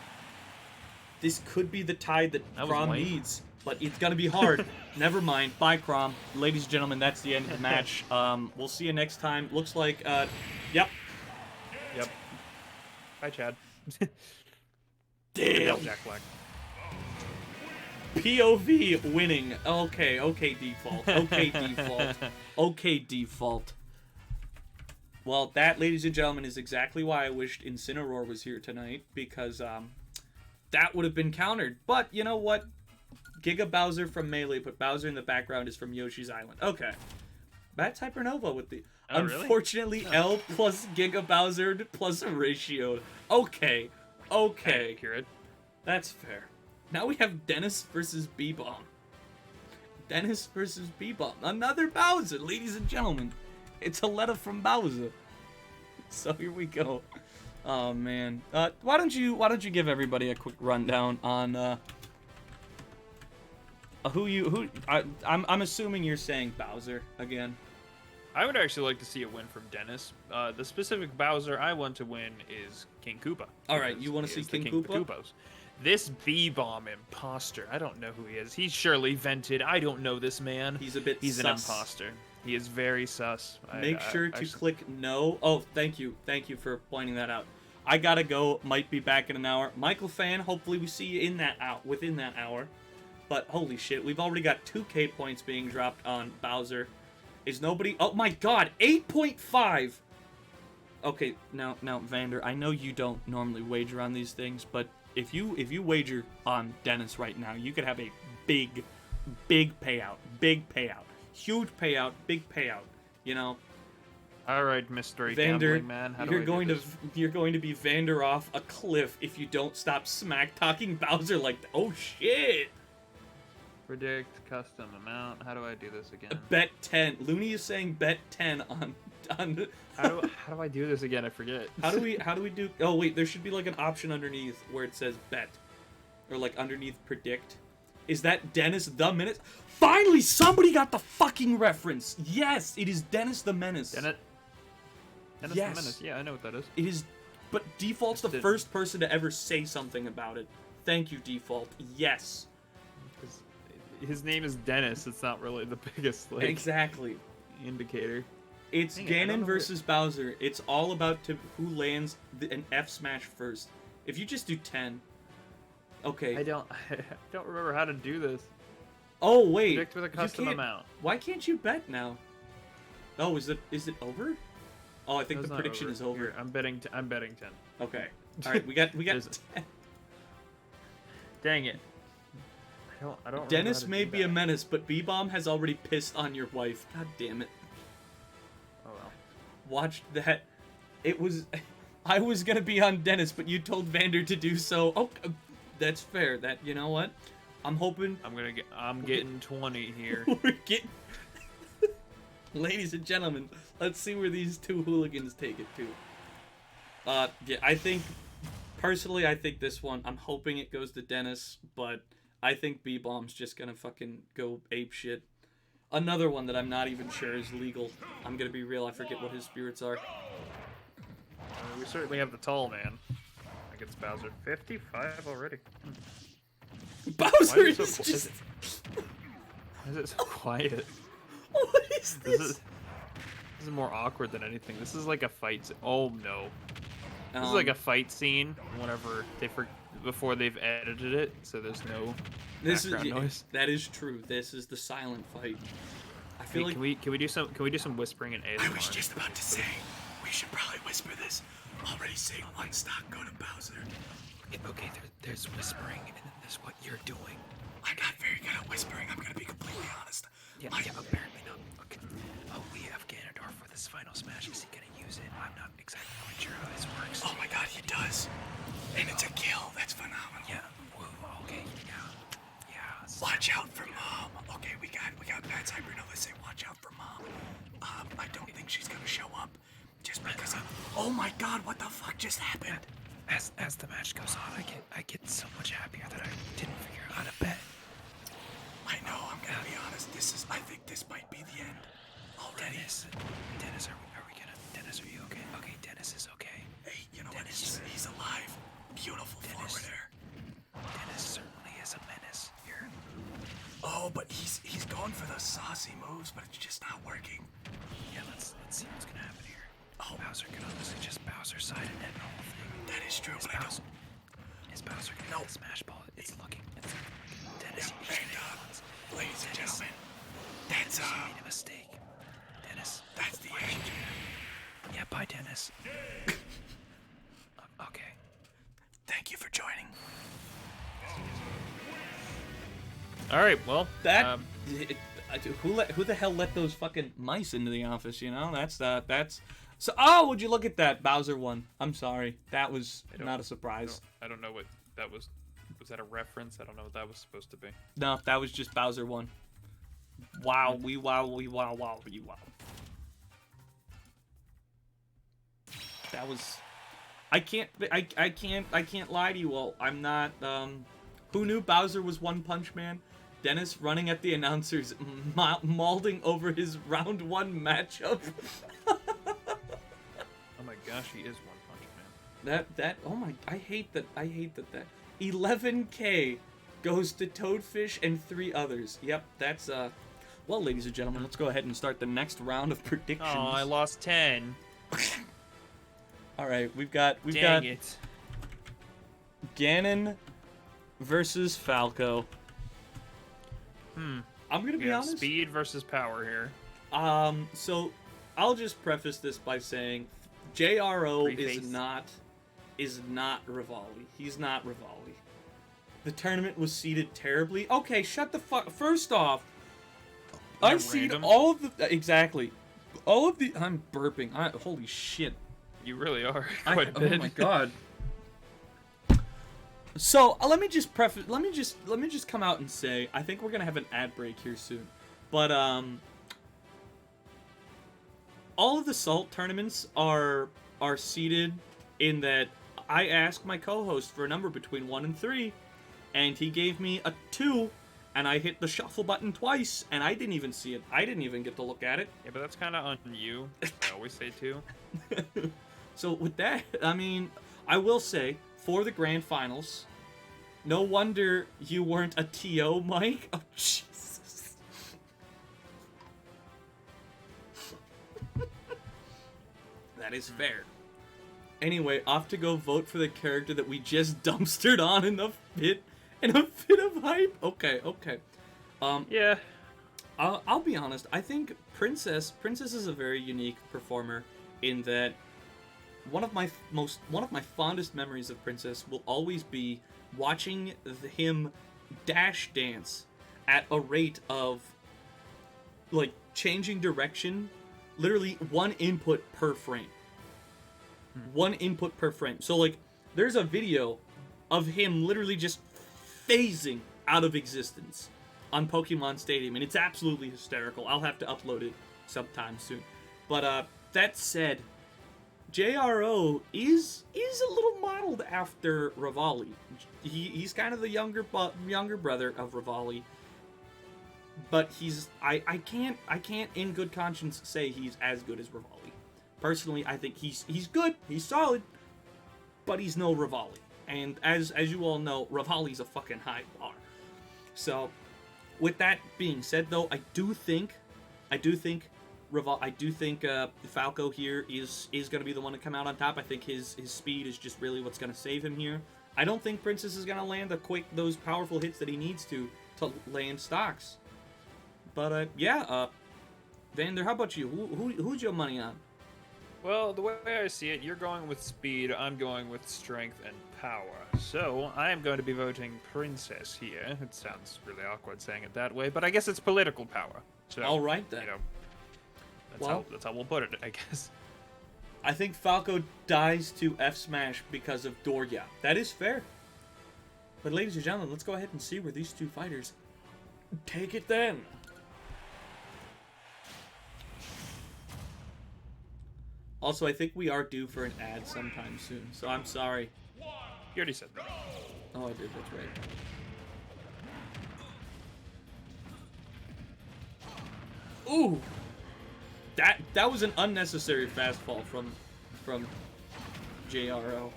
This could be the tide that That was Crom lame. needs, but it's gonna be hard. Never mind. Bye, Crom. Ladies and gentlemen, that's the end of the match. We'll see you next time. Looks like, yep. Hi, Chad. Damn. Jack Black. POV winning. Okay, default. Okay, default. Well, that, ladies and gentlemen, is exactly why I wished Incineroar was here tonight, because that would have been countered. But you know what? Giga Bowser from Melee, but Bowser in the background is from Yoshi's Island. Okay. That's Hypernova with the... Oh, really? Unfortunately, L plus Giga Bowser plus a ratio. Okay. Accurate. That's fair. Now we have Dennis versus B-Bomb. Dennis versus B-Bomb. Another Bowser, ladies and gentlemen. It's a letter from Bowser. So here we go. Oh man. Why don't you give everybody a quick rundown on I'm assuming you're saying Bowser again. I would actually like to see a win from Dennis. The specific Bowser I want to win is King Koopa. All right, because you wanna he see is the King king of the Koopa? Koopas. This B-bomb imposter. I don't know who he is. He's surely vented. I don't know this man. He's a bit He's an sus. imposter. He is very sus. Make sure to click no. Oh, thank you for pointing that out. I gotta go. Might be back in an hour. Michael Fan, hopefully we see you within that hour. But holy shit, we've already got 2K points being dropped on Bowser. Is nobody? Oh my God, 8.5. Okay, now Vander, I know you don't normally wager on these things, but if you wager on Dennis right now, you could have a big payout, huge payout, big payout. You know. All right, mystery Vander, gambling man. How you're do I going do to this? you're going to be Vander off a cliff if you don't stop smack talking Bowser like that. Oh shit! Predict custom amount. How do I do this again? Bet 10. Looney is saying bet 10 on. How do I do this again? I forget. How do we do? Oh wait, there should be like an option underneath where it says bet, or like underneath predict. Is that Dennis the Menace? Finally, somebody got the fucking reference. Yes, it is Dennis the Menace. Dennis Yes. the Menace. Yeah, I know what that is. It is, but Default's the Did- first person to ever say something about it. Thank you, Default. Yes. 'Cause his name is Dennis. It's not really the biggest like Exactly. indicator. It's Dang it, I don't Ganon know versus Bowser. It's all about who lands an F smash first. If you just do 10. Okay. I don't remember how to do this. Oh wait. Predict with a you custom can't- amount. Why can't you bet now? Oh, is it over? Oh, I think No, the it's not prediction is over. Here, I'm betting 10. Okay. All right, we got There's- 10. Dang it. I don't remember Dennis how to may do be a that. menace, but B-Bomb has already pissed on your wife. God damn it. Oh well. Watched that. It was I was going to be on Dennis, but you told Vander to do so. Oh, that's fair. That, you know what? I'm hoping I'm getting 20 here. we're getting Ladies and gentlemen, let's see where these two hooligans take it to. Yeah, I think this one, I'm hoping it goes to Dennis, but I think B-Bomb's just gonna fucking go ape shit. Another one that I'm not even sure is legal. I'm gonna be real, I forget what his spirits are. We certainly have the tall man against Bowser. 55 already. Bowser is it is so- just... Why is it so quiet? What is This this? is more awkward than anything. This is like a fight. Oh no. This is like a fight scene whenever before they've edited it, so there's no background noise. That is true. This is the silent fight. I feel Hey, like can we do some whispering in ASMR? I was just about to say, we should probably whisper this. Already say one stock, go to Bowser. Okay, there's whispering, and then there's what you're doing. I got very good at whispering, I'm gonna be completely honest. Yeah, apparently not. Okay. Oh, we have Ganondorf for this final smash. Is he gonna use it? I'm not exactly quite sure how this works. Oh my god, he does. And it's a kill, that's phenomenal. Yeah. Whoa, okay. Yeah. Watch out for Mom. Okay, we got Matt's Hypernova say watch out for Mom. I don't think she's gonna show up. Just because of... Oh my god, what the fuck just happened? As the match goes on, I get so much happier that I didn't figure out how to bet. I know, I'm gonna be honest, I think this might be the end. Already. Dennis, are we gonna? Dennis, are you okay? Okay, Dennis is okay. Hey, you know Dennis. what? He's alive. Beautiful Dennis. forward air. Dennis certainly is a menace here. Oh, but he's going for those saucy moves, but it's just not working. Yeah, let's see what's gonna happen here. Oh. Bowser can obviously just Bowser side and end the whole thing. That is true, but I don't... Is Bowser gonna No. get the smash ball? It's looking. Dennis, Yeah, you just and, made once. ladies and Dennis, gentlemen, that's you made a mistake. Dennis. that's the end. Yeah, bye, Dennis. Okay. Thank you for joining. All right, well, that who the hell let those fucking mice into the office, you know? That's so oh, would you look at that? Bowser won. I'm sorry. That was not a surprise. I don't know what that was. Was that a reference? I don't know what that was supposed to be. No, that was just Bowser won. Wow, we wow, we wow, wow, we wow. That was I can't lie to you all. I'm not who knew Bowser was One Punch Man? Dennis running at the announcers mauling over his round 1 matchup. Oh my gosh, he is One Punch Man. That oh my, I hate that 11K goes to Toadfish and 3 others. Yep, that's well, ladies and gentlemen, let's go ahead and start the next round of predictions. Oh, I lost 10. All right, we've got Dang it. Ganon versus Falco. I'm gonna We be have honest. speed versus power here. So I'll just preface this by saying JRO Preface. is not Rivali. He's not Rivali. The tournament was seeded terribly. Okay, shut the fuck. First off, I seed random? all of the all of the. I'm burping. Holy shit. You really are quite a bit. Oh my god. So let me just preface. Let me just come out and say I think we're gonna have an ad break here soon, but all of the Salt tournaments are seeded in that I asked my co-host for a number between 1 and 3, and he gave me a 2, and I hit the shuffle button twice, and I didn't even see it. I didn't even get to look at it. Yeah, but that's kind of on you. I always say too. So with that, I mean, I will say, for the grand finals, no wonder you weren't a TO, Mike. Oh, Jesus. That is fair. Anyway, off to go vote for the character that we just dumpstered on in a fit of hype. Okay. Yeah. I'll be honest. I think Princess is a very unique performer in that one of my fondest memories of Princess will always be watching him dash dance at a rate of like changing direction, literally one input per frame. One input per frame. So like there's a video of him literally just phasing out of existence on Pokemon Stadium, and it's absolutely hysterical. I'll have to upload it sometime soon. But that said, JRO is a little modeled after Rivali. He's kind of the younger brother of Rivali, but I can't in good conscience say he's as good as Rivali. Personally, I think he's good, he's solid, but he's no Rivali. And as you all know, Rivali's a fucking high bar. So, with that being said, though, I do think Falco here is going to be the one to come out on top. I think his speed is just really what's going to save him here. I don't think Princess is going to land those powerful hits that he needs to land stocks. But Vander, how about you? Who's your money on? Well, the way I see it, you're going with speed, I'm going with strength and power. So, I am going to be voting Princess here. It sounds really awkward saying it that way, but I guess it's political power. So, All right, then. You know, that's how we'll put it, I guess. I think Falco dies to F Smash because of Dorya. That is fair. But ladies and gentlemen, let's go ahead and see where these two fighters take it then. Also, I think we are due for an ad sometime soon, so I'm sorry. You already said that. Oh, I did, that's right. Ooh! That was an unnecessary fastfall from JRO.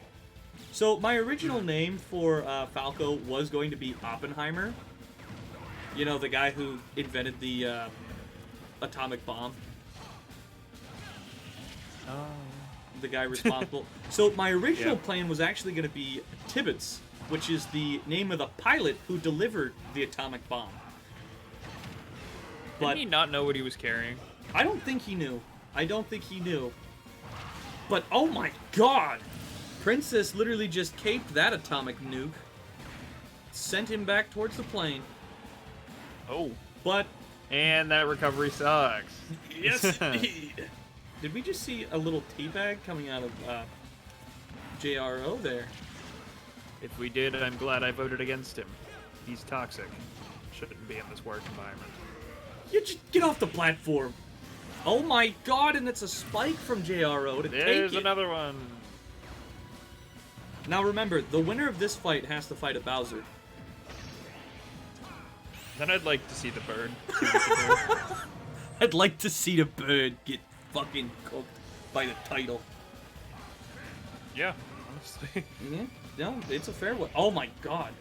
So, my original name for Falco was going to be Oppenheimer. You know, the guy who invented the atomic bomb. The guy responsible. So my original plan was actually going to be Tibbets, which is the name of the pilot who delivered the atomic bomb. But Didn't he not know what he was carrying? I don't think he knew. But oh my god! Princess literally just caped that atomic nuke. Sent him back towards the plane. Oh. But And that recovery sucks. yes, indeed. Did we just see a little teabag coming out of JRO there? If we did, I'm glad I voted against him. He's toxic. Shouldn't be in this work environment. You just get off the platform. Oh my god, and it's a spike from JRO to There's take it. another one. Now remember, the winner of this fight has to fight a Bowser. Then I'd like to see the bird. See what we can do. I'd like to see the bird get fucking cooked by the title. Yeah, honestly. Yeah. no, it's a fair one. Oh my god.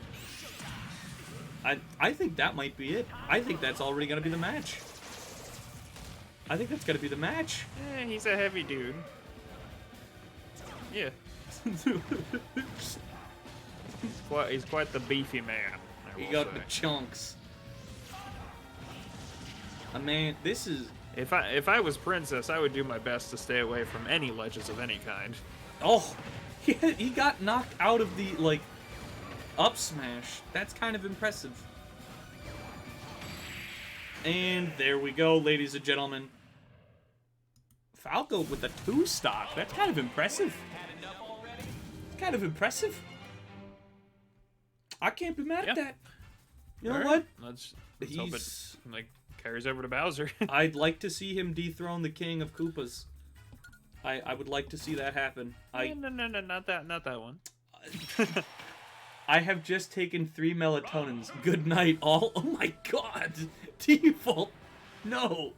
I think that might be it. I think that's already gonna be the match. I think that's gonna be the match. He's a heavy dude. Yeah. He's quite the beefy man. He got the chunks. Man, this is... If I was Princess, I would do my best to stay away from any ledges of any kind. Oh, he got knocked out of the, like, up smash. That's kind of impressive. And there we go, ladies and gentlemen. Falco with a 2-stock. That's kind of impressive. Kind of impressive. I can't be mad at that. You know what? Let's hope it like carries over to Bowser. I'd like to see him dethrone the King of Koopas. I would like to see that happen. No, not that one. I have just taken 3 melatonins. Good night, all. Oh my god. Default. No.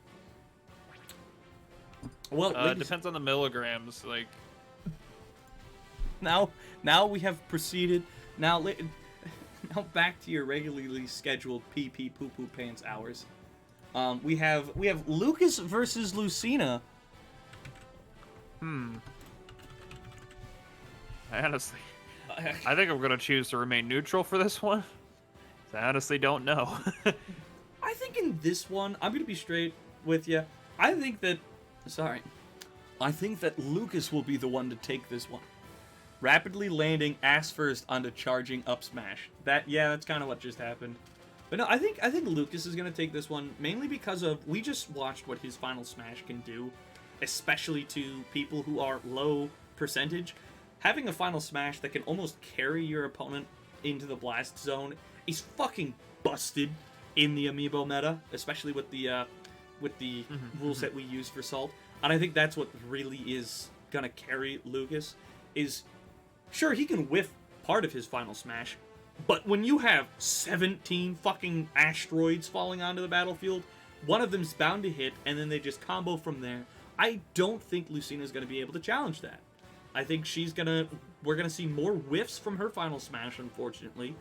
Well, It depends on the milligrams. Like, now we have proceeded. Now back to your regularly scheduled pee poo poo pants hours. We have Lucas versus Lucina. Honestly, I think I'm gonna choose to remain neutral for this one. I honestly don't know. I think in this one, I'm gonna be straight with you. I think that Lucas will be the one to take this one. Rapidly landing ass first onto charging up smash. That's kind of what just happened. But no, I think Lucas is gonna take this one mainly because of we just watched what his final smash can do, especially to people who are low percentage. Having a final smash that can almost carry your opponent into the blast zone is fucking busted in the amiibo meta, especially with the rule set we use for Salt. And I think that's what really is gonna carry Lucas. Is sure he can whiff part of his final smash, but when you have 17 fucking asteroids falling onto the battlefield, one of them's bound to hit, and then they just combo from there. I don't think Lucina's gonna be able to challenge that. I think we're gonna see more whiffs from her final smash, unfortunately.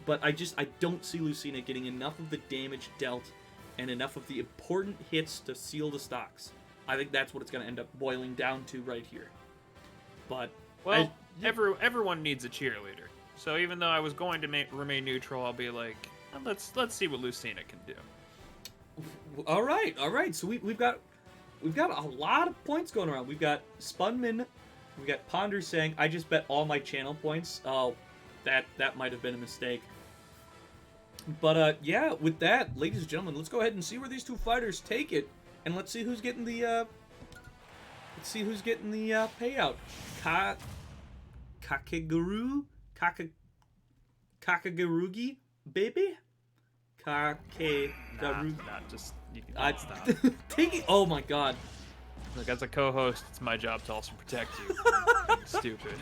But I don't see Lucina getting enough of the damage dealt and enough of the important hits to seal the stocks. I think that's what it's gonna end up boiling down to right here. But everyone needs a cheerleader. So even though I was going to remain neutral, I'll be like, let's see what Lucina can do. All right. So we've got a lot of points going around. We've got Spunman. We got Ponder saying, I just bet all my channel points. Oh, that might have been a mistake. But yeah, with that, ladies and gentlemen, let's go ahead and see where these two fighters take it, and let's see who's getting the payout. Kakagurugi, baby. Kakagurugi. Not just you can stop. Take it. Oh my god. Look, as a co-host, it's my job to also protect you. Stupid.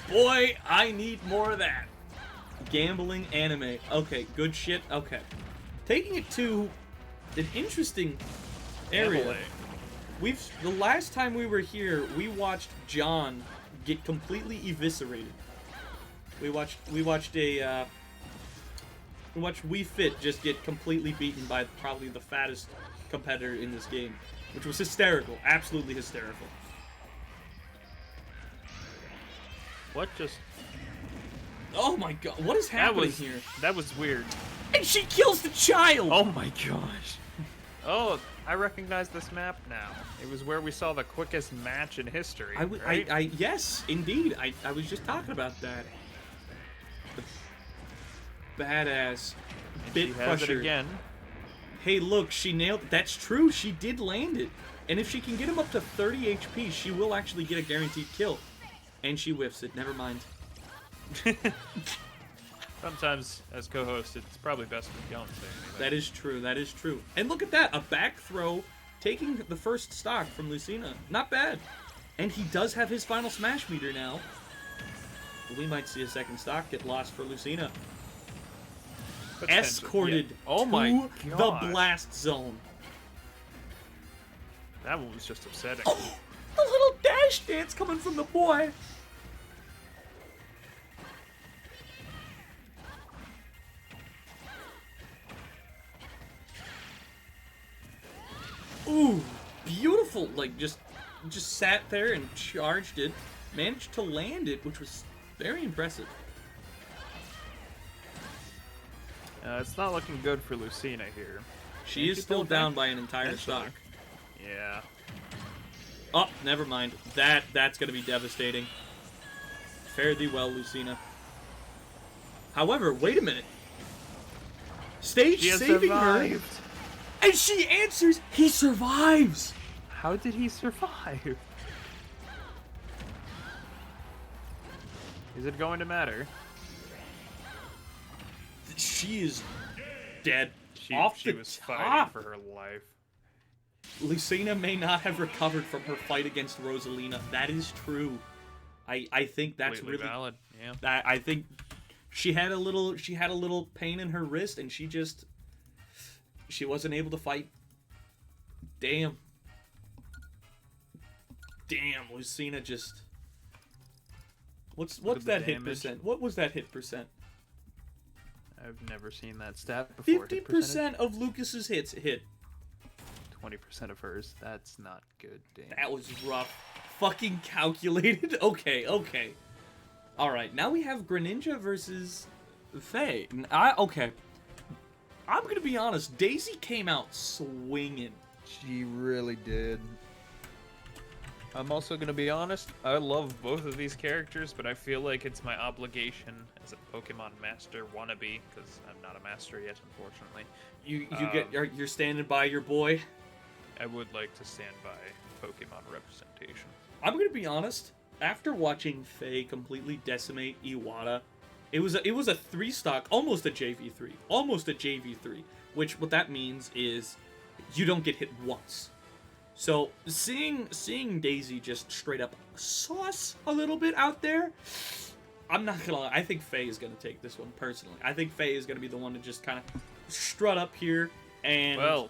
Boy, I need more of that. Gambling anime. Okay, good shit. Okay. Taking it to an interesting area. The last time we were here, we watched John get completely eviscerated. We watched Wii Fit just get completely beaten by probably the fattest competitor in this game, which was hysterical. Absolutely hysterical. What just... Oh my god, what is happening here? That was weird. And she kills the child! Oh my gosh. Oh, I recognize this map now. It was where we saw the quickest match in history, right? Yes, indeed. I was just talking about that. The badass bit crusher. Again. Hey, look, she nailed... That's true, she did land it. And if she can get him up to 30 HP, she will actually get a guaranteed kill. And she whiffs it, never mind. Sometimes, as co-host, it's probably best if we don't say anything. That is true. And look at that, a back throw, taking the first stock from Lucina. Not bad. And he does have his final smash meter now. We might see a second stock get lost for Lucina. Escorted to the blast zone. That one was just upsetting. Oh, a little dash dance coming from the boy. Ooh, beautiful. Like, just sat there and charged it. Managed to land it, which was very impressive. It's not looking good for Lucina here. She Can't is you still pull it down back? by an entire Eventually. stock. Yeah. Oh, never mind. That's gonna be devastating. Fare thee well, Lucina. However, wait a minute. Stage She has saving survived. her, and she answers. He survives. How did he survive? Is it going to matter? She is dead. She Off the was top. fighting for her life. Lucina may not have recovered from her fight against Rosalina. That is true. I think that's Completely really valid. Yeah. I think she had a little pain in her wrist, and she wasn't able to fight. Damn, Lucina just. What's at the that hit damage. percent? What was that hit percent? I've never seen that stat before. 50% of Lucas's hits hit. 20% of hers. That's not good. Damn. That was rough. Fucking calculated. Okay. All right, now we have Greninja versus Faye. Okay. I'm gonna be honest. Daisy came out swinging. She really did. I'm also gonna be honest. I love both of these characters, but I feel like it's my obligation as a Pokemon master wannabe, because I'm not a master yet, unfortunately. You're standing by your boy. I would like to stand by Pokemon representation. I'm gonna be honest. After watching Faye completely decimate Iwata, it was a 3-stock, almost a JV3, which what that means is you don't get hit once. So seeing Daisy just straight up sauce a little bit out there, I'm not gonna lie. I think Faye is gonna take this one personally. I think Faye is gonna be the one to just kind of strut up here and. Well,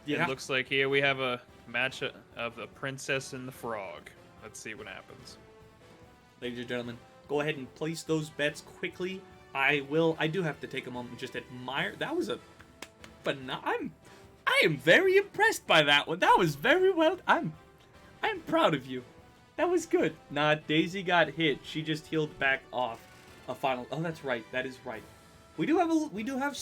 yeah. it looks like here we have a match of the Princess and the Frog. Let's see what happens. Ladies and gentlemen, go ahead and place those bets quickly. I do have to take a moment and just admire. That was I am very impressed by that one. That was very well. I'm proud of you. That was good. Nah, Daisy got hit. She just healed back off a final. Oh, that's right. That is right. We've got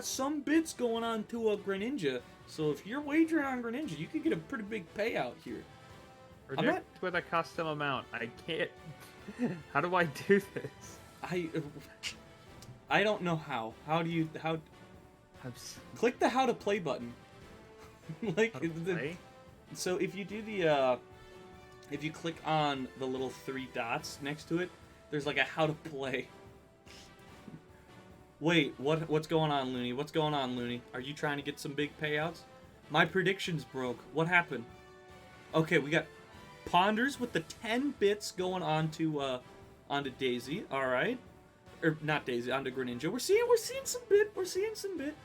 some bits going on to a Greninja. So if you're wagering on Greninja, you could get a pretty big payout here. Project with a custom amount. I can't. How do I do this? I don't know how. How? Click the how to play button. Like How to play? So if you do if you click on the little 3 dots next to it, there's like a how to play. Wait, what's going on, Looney? What's going on, Looney? Are you trying to get some big payouts? My predictions broke. What happened? Okay, we got Ponders with the 10 bits going onto Daisy. All right, or not Daisy, onto Greninja. We're seeing some bit.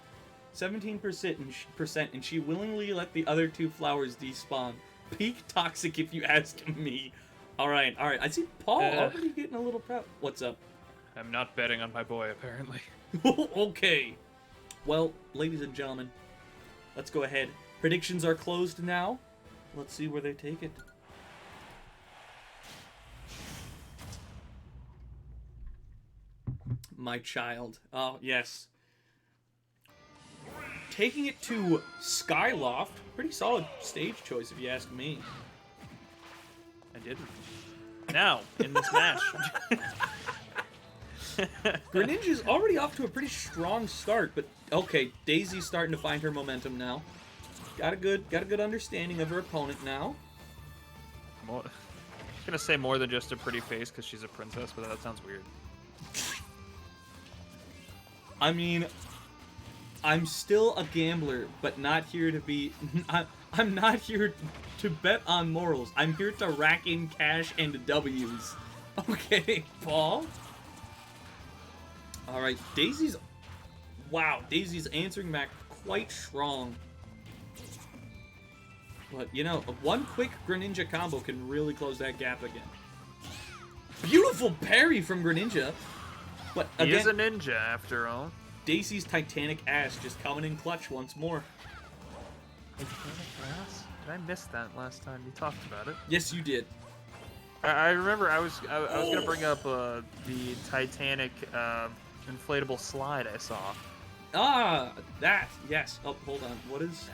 17% and she willingly let the other 2 flowers despawn. Peak toxic, if you ask me. All right. I see Paul already getting a little proud. What's up? I'm not betting on my boy, apparently. Okay. Well, ladies and gentlemen, let's go ahead. Predictions are closed now. Let's see where they take it. My child. Oh, yes. Taking it to Skyloft. Pretty solid stage choice, if you ask me. I didn't. Now, in this match. Greninja's already off to a pretty strong start, but okay, Daisy's starting to find her momentum now. Got a good understanding of her opponent now. I'm gonna say more than just a pretty face because she's a princess, but that sounds weird. I mean, I'm still a gambler, but not here to be. I'm not here to bet on morals. I'm here to rack in cash and W's. Okay, Paul. All right, Daisy's. Wow, Daisy's answering back quite strong. But you know, one quick Greninja combo can really close that gap again. Beautiful parry from Greninja. But again, He is a ninja, after all. Daisy's Titanic ass just coming in clutch once more. Titanic ass? Did I miss that last time you talked about it? Yes, you did. I remember I was gonna bring up the Titanic inflatable slide I saw. Ah, that. Yes. Oh, hold on. What is...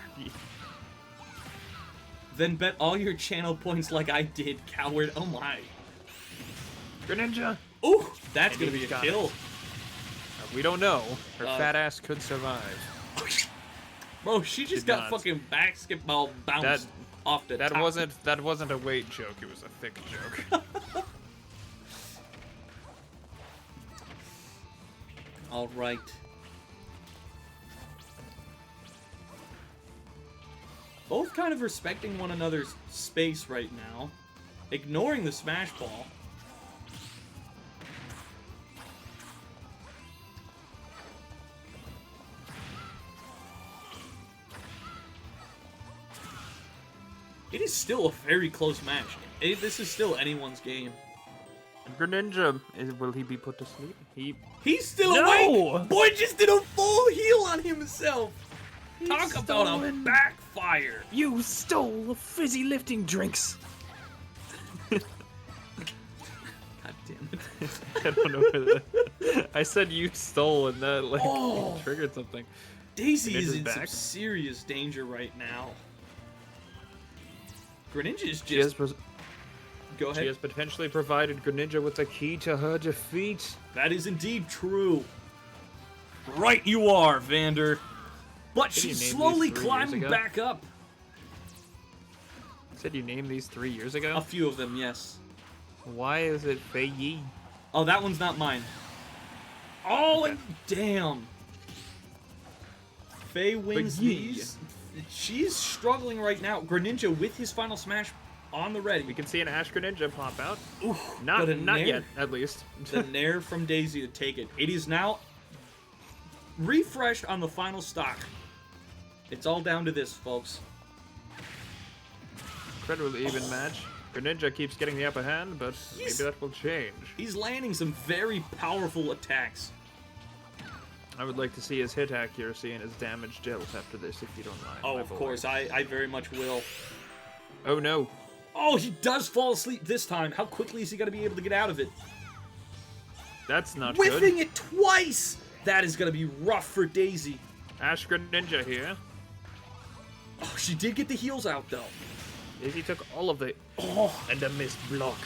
Then bet all your channel points like I did, coward. Oh my. Greninja! Ooh, that's And gonna be he's a got kill. We don't know. Her Uh, fat ass could survive. Bro, she just Did got not. fucking basketball bounced off the That top. wasn't a weight joke. It was a thick joke. All right. Both kind of respecting one another's space right now. Ignoring the smash ball. It is still a very close match. This is still anyone's game. Greninja, will he be put to sleep? He's still No! awake! Boy just did a full heal on himself! Talk about a stolen. backfire! You stole the fizzy lifting drinks. God damn it. I don't know where I said you stole and that like Oh. triggered something. Daisy is Greninja's in some back. serious danger right now. Greninja is She has, just... Go she ahead. has potentially provided Greninja with the key to her defeat. That is indeed true. Right you are, Vander. But Did you she's name slowly these 3 years climbing ago? back up. Said you named these 3 years ago? A few of them, yes. Why is it Fei Yi? Oh, that one's not mine. Oh, Okay. and damn. Faye wins Yee. these. She's struggling right now. Greninja with his final smash on the ready. We can see an Ash Greninja pop out. Oof, Not but a not nair. yet, at least. The nair from Daisy to take it. It is now refreshed on the final stock. It's all down to this, folks. Incredibly even match. Greninja keeps getting the upper hand, but maybe that will change. He's landing some very powerful attacks. I would like to see his hit accuracy and his damage dealt after this, if you don't mind. Oh, my of boy. course, I very much will. Oh no. Oh, he does fall asleep this time. How quickly is he going to be able to get out of it? That's not Whiffing good. it twice! That is going to be rough for Daisy. Ash Greninja here. Oh, she did get the heals out, though. Daisy took all of it. Oh, And a missed block.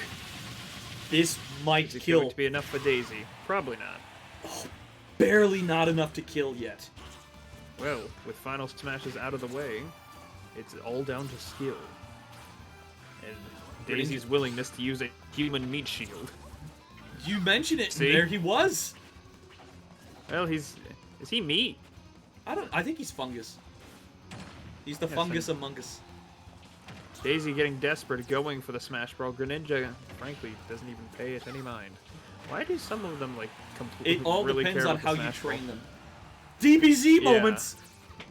this might Is it kill. going to be enough for Daisy? Probably not. Barely not enough to kill yet. Well, with final smashes out of the way, it's all down to skill. And Daisy's willingness to use a human meat shield. You mentioned it, See? and there he was. Well, is he meat? I think he's fungus. He's the Yeah, fungus among us. Daisy getting desperate, going for the Smash Bro. Greninja, frankly, doesn't even pay it any mind. Why do some of them, like, completely It all really depends care on about how the you Smash Bro? train them. DBZ Yeah. moments.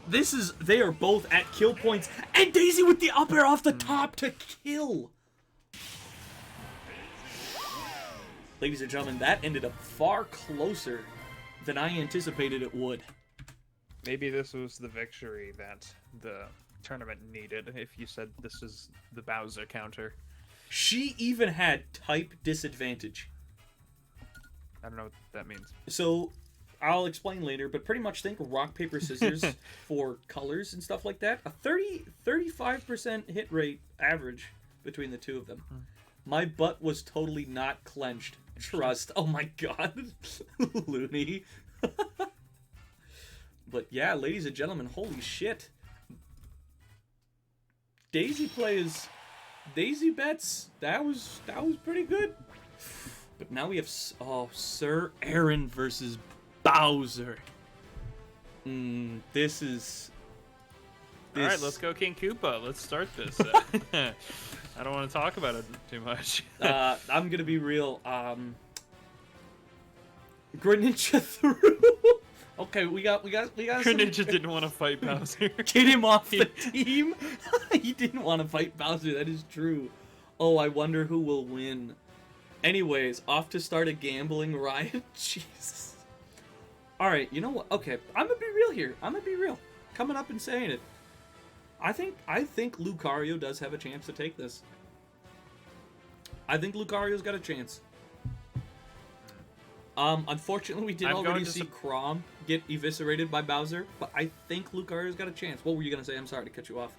They are both at kill points, and Daisy with the up air off the top to kill. Ladies and gentlemen, that ended up far closer than I anticipated it would. Maybe this was the victory that the tournament needed, if you said this is the Bowser counter. She even had type disadvantage. I don't know what that means. So, I'll explain later, but pretty much think rock, paper, scissors for colors and stuff like that. A 35% hit rate average between the two of them. My butt was totally not clenched. Trust. Oh my god. Loony. But yeah, ladies and gentlemen, holy shit. Daisy plays... Daisy bets. That was pretty good. But now we have Sir Aaron versus Bowser. This is. All right, let's go King Koopa. Let's start this. I don't want to talk about it too much. I'm gonna be real. Greninja through. Okay, we got some. Greninja didn't want to fight Bowser. Get him off the team. He didn't want to fight Bowser. That is true. Oh, I wonder who will win. Anyways, off to start a gambling riot. Jesus. All right, you know what? Okay, I'm gonna be real here. I'm gonna be real. Coming up and saying it. I think Lucario does have a chance to take this. I think Lucario's got a chance. Unfortunately, we did I'm already going to see Chrom get eviscerated by Bowser, but I think Lucario's got a chance. What were you gonna say? I'm sorry to cut you off.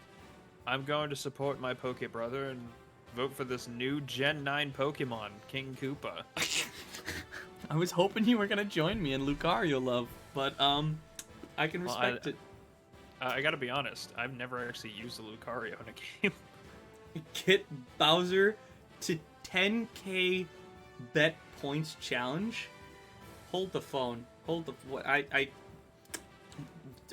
I'm going to support my Poke Brother and vote for this new Gen 9 Pokemon, King Koopa. I was hoping you were gonna join me in Lucario love, but I can Well, respect it. I gotta be honest, I've never actually used a Lucario in a game. Get Bowser to 10k bet points challenge. Hold the phone. Hold the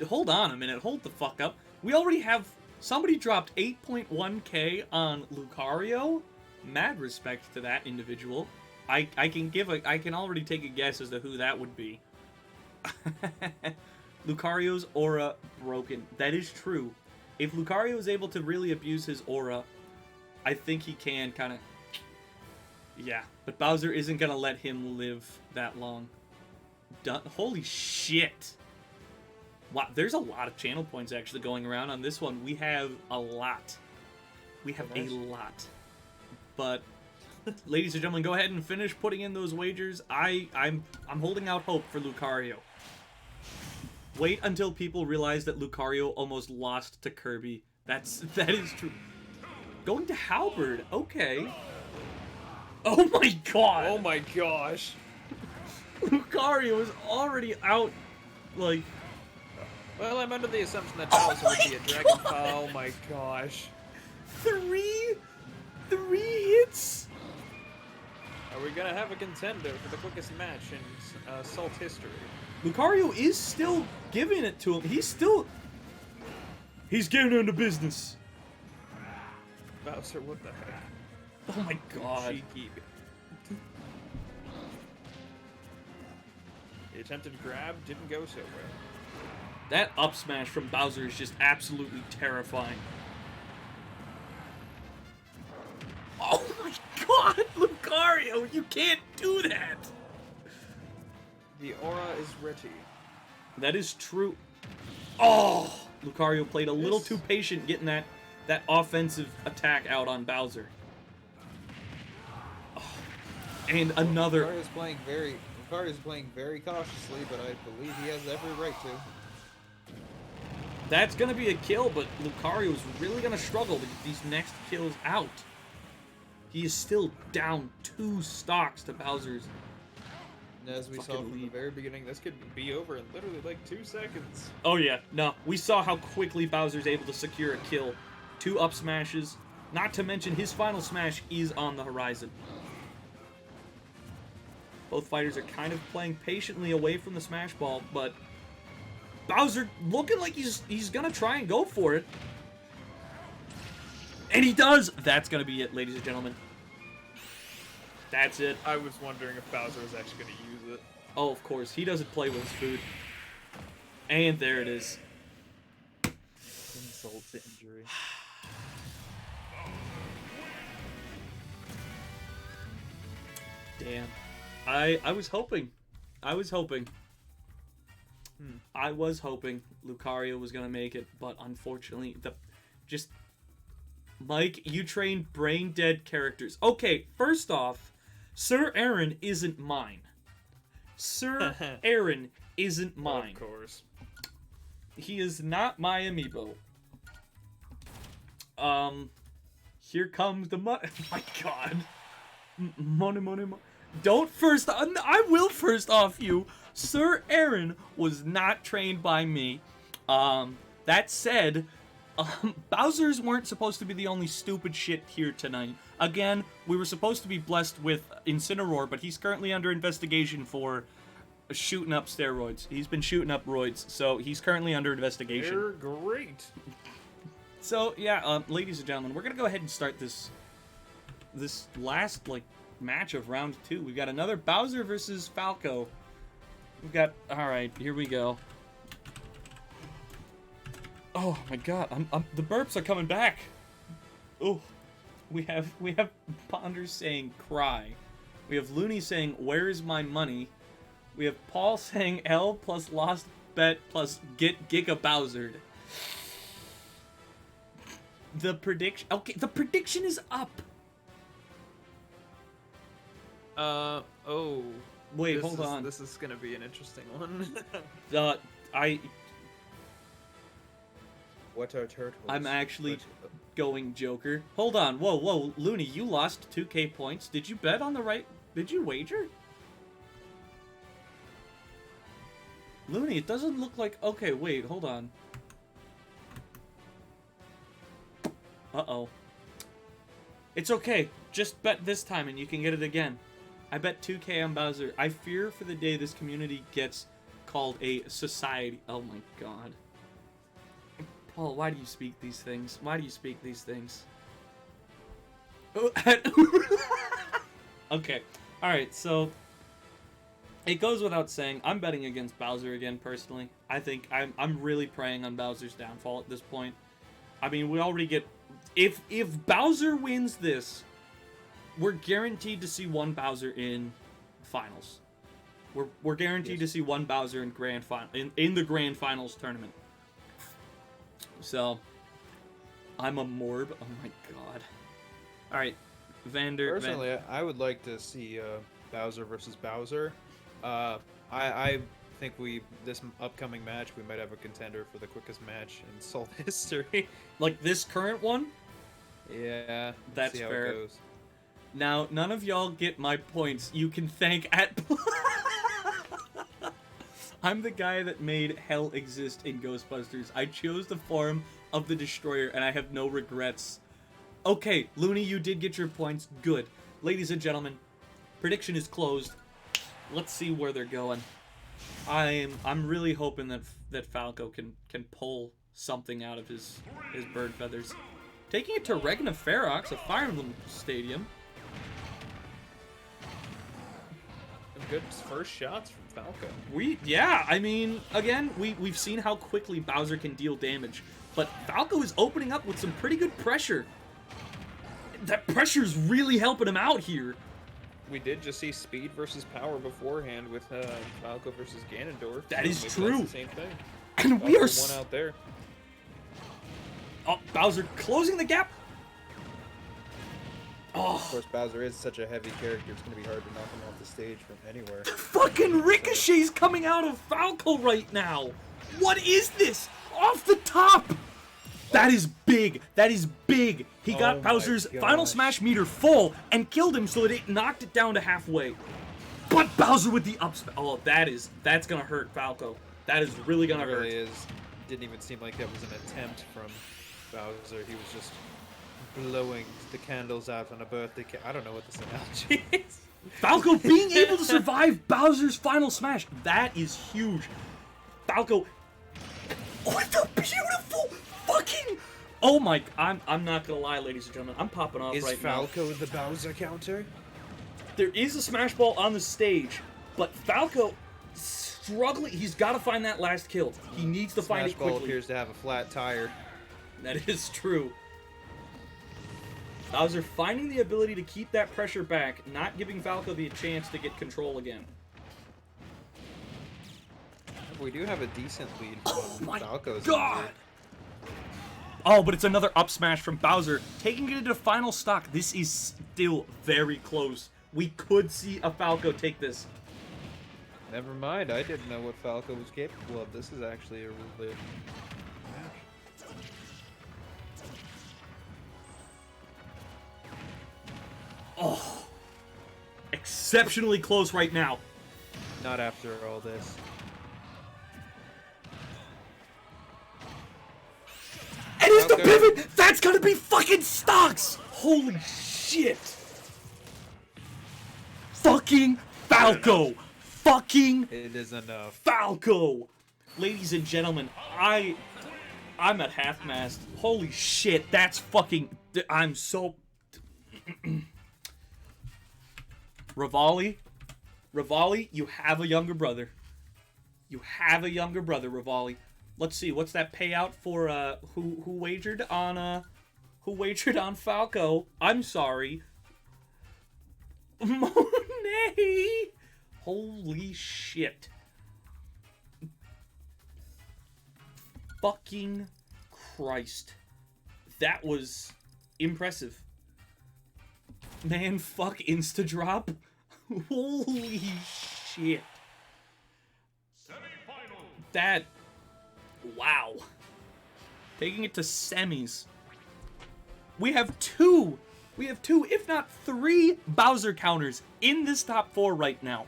hold on a minute. Hold the fuck up. We already have somebody dropped 8.1k on Lucario. Mad respect to that individual. I can already take a guess as to who that would be. Lucario's aura broken. That is true. If Lucario is able to really abuse his aura, I think he can kind of... Yeah, but Bowser isn't going to let him live that long. Holy shit. Wow, there's a lot of channel points actually going around on this one. We have a lot. We have a lot. But, ladies and gentlemen, go ahead and finish putting in those wagers. I'm holding out hope for Lucario. Wait until people realize that Lucario almost lost to Kirby. That is true. Going to Halberd, okay. Oh my god! Oh my gosh. Lucario is already out, like... Well, I'm under the assumption that Bowser would be a dragon. Oh my gosh. Three hits? Are we gonna have a contender for the quickest match in Salt history? Lucario is still giving it to him. He's getting into business. Bowser, what the heck? Oh my god. Cheeky. The attempted grab didn't go so well. That up smash from Bowser is just absolutely terrifying. Oh my god, Lucario, you can't do that! The aura is ready. That is true. Oh! Lucario played a little too patient getting that offensive attack out on Bowser. Oh. And another... Lucario's playing very cautiously, but I believe he has every right to. That's going to be a kill, but Lucario's really going to struggle to get these next kills out. He is still down 2 stocks to Bowser's. And as we saw from the very beginning, This could be over in literally like 2 seconds. Oh yeah, no, we saw how quickly Bowser's able to secure a kill. 2 up smashes, not to mention his final smash is on the horizon. Both fighters are kind of playing patiently away from the smash ball, but Bowser looking like he's gonna try and go for it. And he does! That's gonna be it, ladies and gentlemen. That's it. I was wondering if Bowser was actually going to use it. Oh, of course. He doesn't play with his food. And there it is. Insult to injury. Damn. I was hoping. I was hoping Lucario was gonna make it, but unfortunately, Mike, you trained brain dead characters. Okay, first off, Sir Aaron isn't mine. Sir Aaron isn't mine. Of course. He is not my amiibo. Here comes the money. Oh my god. Money. Don't first. I will first off you. Sir Aaron was not trained by me. That said, Bowser's weren't supposed to be the only stupid shit here tonight. Again, we were supposed to be blessed with Incineroar, but he's currently under investigation for shooting up steroids. He's been shooting up roids, so he's currently under investigation. They're great. So yeah, ladies and gentlemen, we're gonna go ahead and start this last match of round 2. We've got another Bowser versus Falco. We've got alright, here we go. Oh my god, the burps are coming back. Oh, we have Ponder saying cry. We have Looney saying where's my money. We have Paul saying L plus lost bet plus get Giga Bowsered. The prediction. Okay, the prediction is up. Oh. Wait, hold on. This is gonna be an interesting one. I What are turtles? I'm actually What- going Joker. Hold on. Whoa, Looney, you lost 2K points. Did you bet on the right? Did you wager? Looney, it doesn't look like. Okay, wait, hold on. Uh-oh. It's okay. Just bet this time and you can get it again. I bet 2K on Bowser. I fear for the day this community gets called a society. Oh my god. Paul, why do you speak these things? Why do you speak these things? Okay. Alright, so it goes without saying, I'm betting against Bowser again, personally. I think I'm really preying on Bowser's downfall at this point. I mean, we already get... If Bowser wins this, we're guaranteed to see one Bowser in finals. We're guaranteed to see one Bowser in grand final in the grand finals tournament. So, I'm a morb. Oh my god. All right, Vander. Personally, I would like to see Bowser versus Bowser. I think this upcoming match we might have a contender for the quickest match in Soul history. Like this current one. Yeah, That's see how fair. It goes. Now, none of y'all get my points. You can thank at. I'm the guy that made hell exist in Ghostbusters. I chose the form of the Destroyer, and I have no regrets. Okay, Looney, you did get your points. Good. Ladies and gentlemen, prediction is closed. Let's see where they're going. I'm really hoping that Falco can pull something out of his bird feathers. Taking it to Regna Ferox, a Fire Emblem Stadium. Some good first shots from Falco. Yeah, I mean, again, we've seen how quickly Bowser can deal damage, but Falco is opening up with some pretty good pressure. That pressure's really helping him out here. We did just see speed versus power beforehand with Falco versus Ganondorf. That so is maybe true. That's the same thing. And we are one out there. Oh, Bowser closing the gap. Of Oh, course, Bowser is such a heavy character. It's gonna be hard to knock him off the stage from anywhere. fucking ricochets coming out of Falco right now. What is this? Off the top. That is big. That is big. He got Oh my Bowser's final gosh. smash meter full and killed him so that it knocked it down to halfway. But Bowser with the up smash. Oh, that's gonna hurt Falco. That is really gonna It really hurt. is. Didn't even seem like that was an attempt from Bowser. He was just blowing the candles out on a birthday cake. I don't know what this analogy is. Falco being able to survive Bowser's final smash. That is huge. Falco. Oh, it's a beautiful fucking. Oh my. I'm not gonna lie, ladies and gentlemen. I'm popping off Is right now. Falco the Bowser counter? There is a smash ball on the stage, but Falco struggling. He's got to find that last kill. He needs to find Smash it Ball quickly. appears to have a flat tire. That is true. Bowser finding the ability to keep that pressure back, not giving Falco the chance to get control again. We do have a decent lead Oh from my Falco's god! injured. Oh, but it's another up smash from Bowser, taking it into final stock. This is still very close. We could see a Falco take this. Never mind, I didn't know what Falco was capable of. This is actually a really good match. Oh, exceptionally close right now. Not after all this. And it's the Okay. pivot! That's gonna be fucking stocks! Holy shit! Fucking Falco! Fucking It is enough. Falco! Ladies and gentlemen, I'm at half mast. Holy shit, that's fucking. I'm so. Rivali, you have a younger brother. You have a younger brother, Rivali. Let's see, what's that payout for who wagered on Falco? I'm sorry. Monet! Holy shit. Fucking Christ. that was impressive. Man, fuck insta-drop. Holy shit. That... Wow. Taking it to semis. We have two, if not three, Bowser counters in this top 4 right now.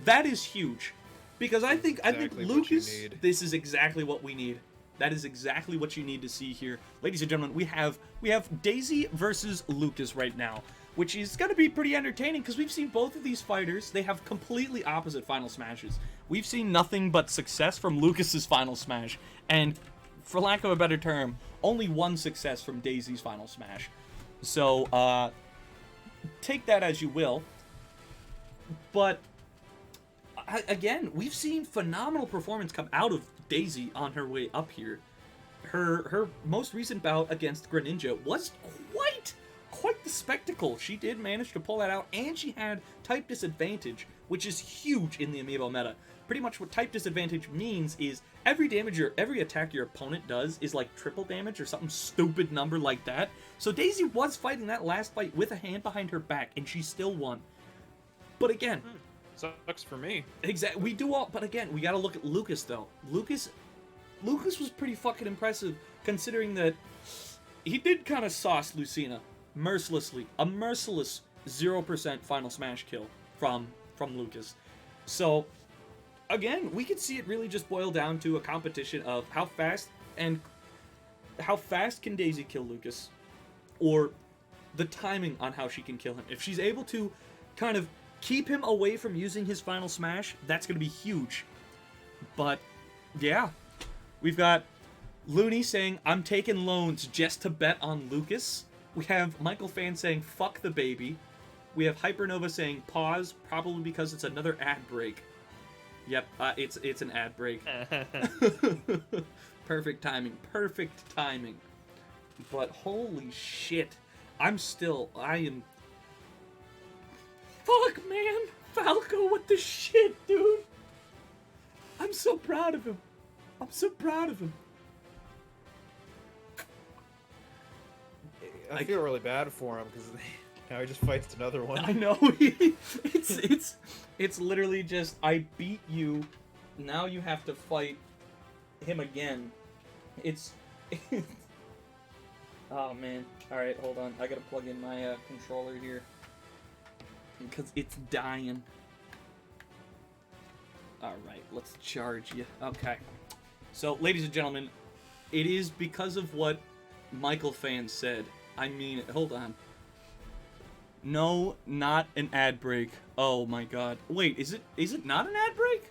That is huge. Because I think Lucas, this is exactly what we need. That is exactly what you need to see here. Ladies and gentlemen, we have Daisy versus Lucas right now, which is going to be pretty entertaining because we've seen both of these fighters. They have completely opposite final smashes. We've seen nothing but success from Lucas's final smash, and for lack of a better term, only one success from Daisy's final smash. So, take that as you will. But again, we've seen phenomenal performance come out of Daisy on her way up here. Her most recent bout against Greninja was quite the spectacle. She did manage to pull that out, and she had type disadvantage, which is huge in the Amiibo meta. Pretty much what type disadvantage means is every attack your opponent does is like triple damage or something stupid number like that. So Daisy was fighting that last fight with a hand behind her back, and she still won. But again, sucks for me. Exactly. We do all, but again, we got to look at Lucas though. Lucas was pretty fucking impressive considering that he did kind of sauce Lucina mercilessly. A merciless 0% final smash kill from Lucas. So again, we could see it really just boil down to a competition of how fast can Daisy kill Lucas, or the timing on how she can kill him. If she's able to kind of keep him away from using his final smash, that's going to be huge. But, yeah. We've got Looney saying, I'm taking loans just to bet on Lucas. We have Michael Fan saying, fuck the baby. We have Hypernova saying, pause, probably because it's another ad break. Yep, it's an ad break. Perfect timing. But holy shit. I am... Fuck, man! Falco, what the shit, dude? I'm so proud of him. I feel really bad for him because now he just fights another one. I know. It's literally just, I beat you, now you have to fight him again. It's... Oh, man. Alright, hold on. I gotta plug in my controller here. Because it's dying. Alright, let's charge you. Okay. So, ladies and gentlemen, it is because of what Michael Fan said. I mean, hold on. No, not an ad break. Oh my god. Wait, is it not an ad break?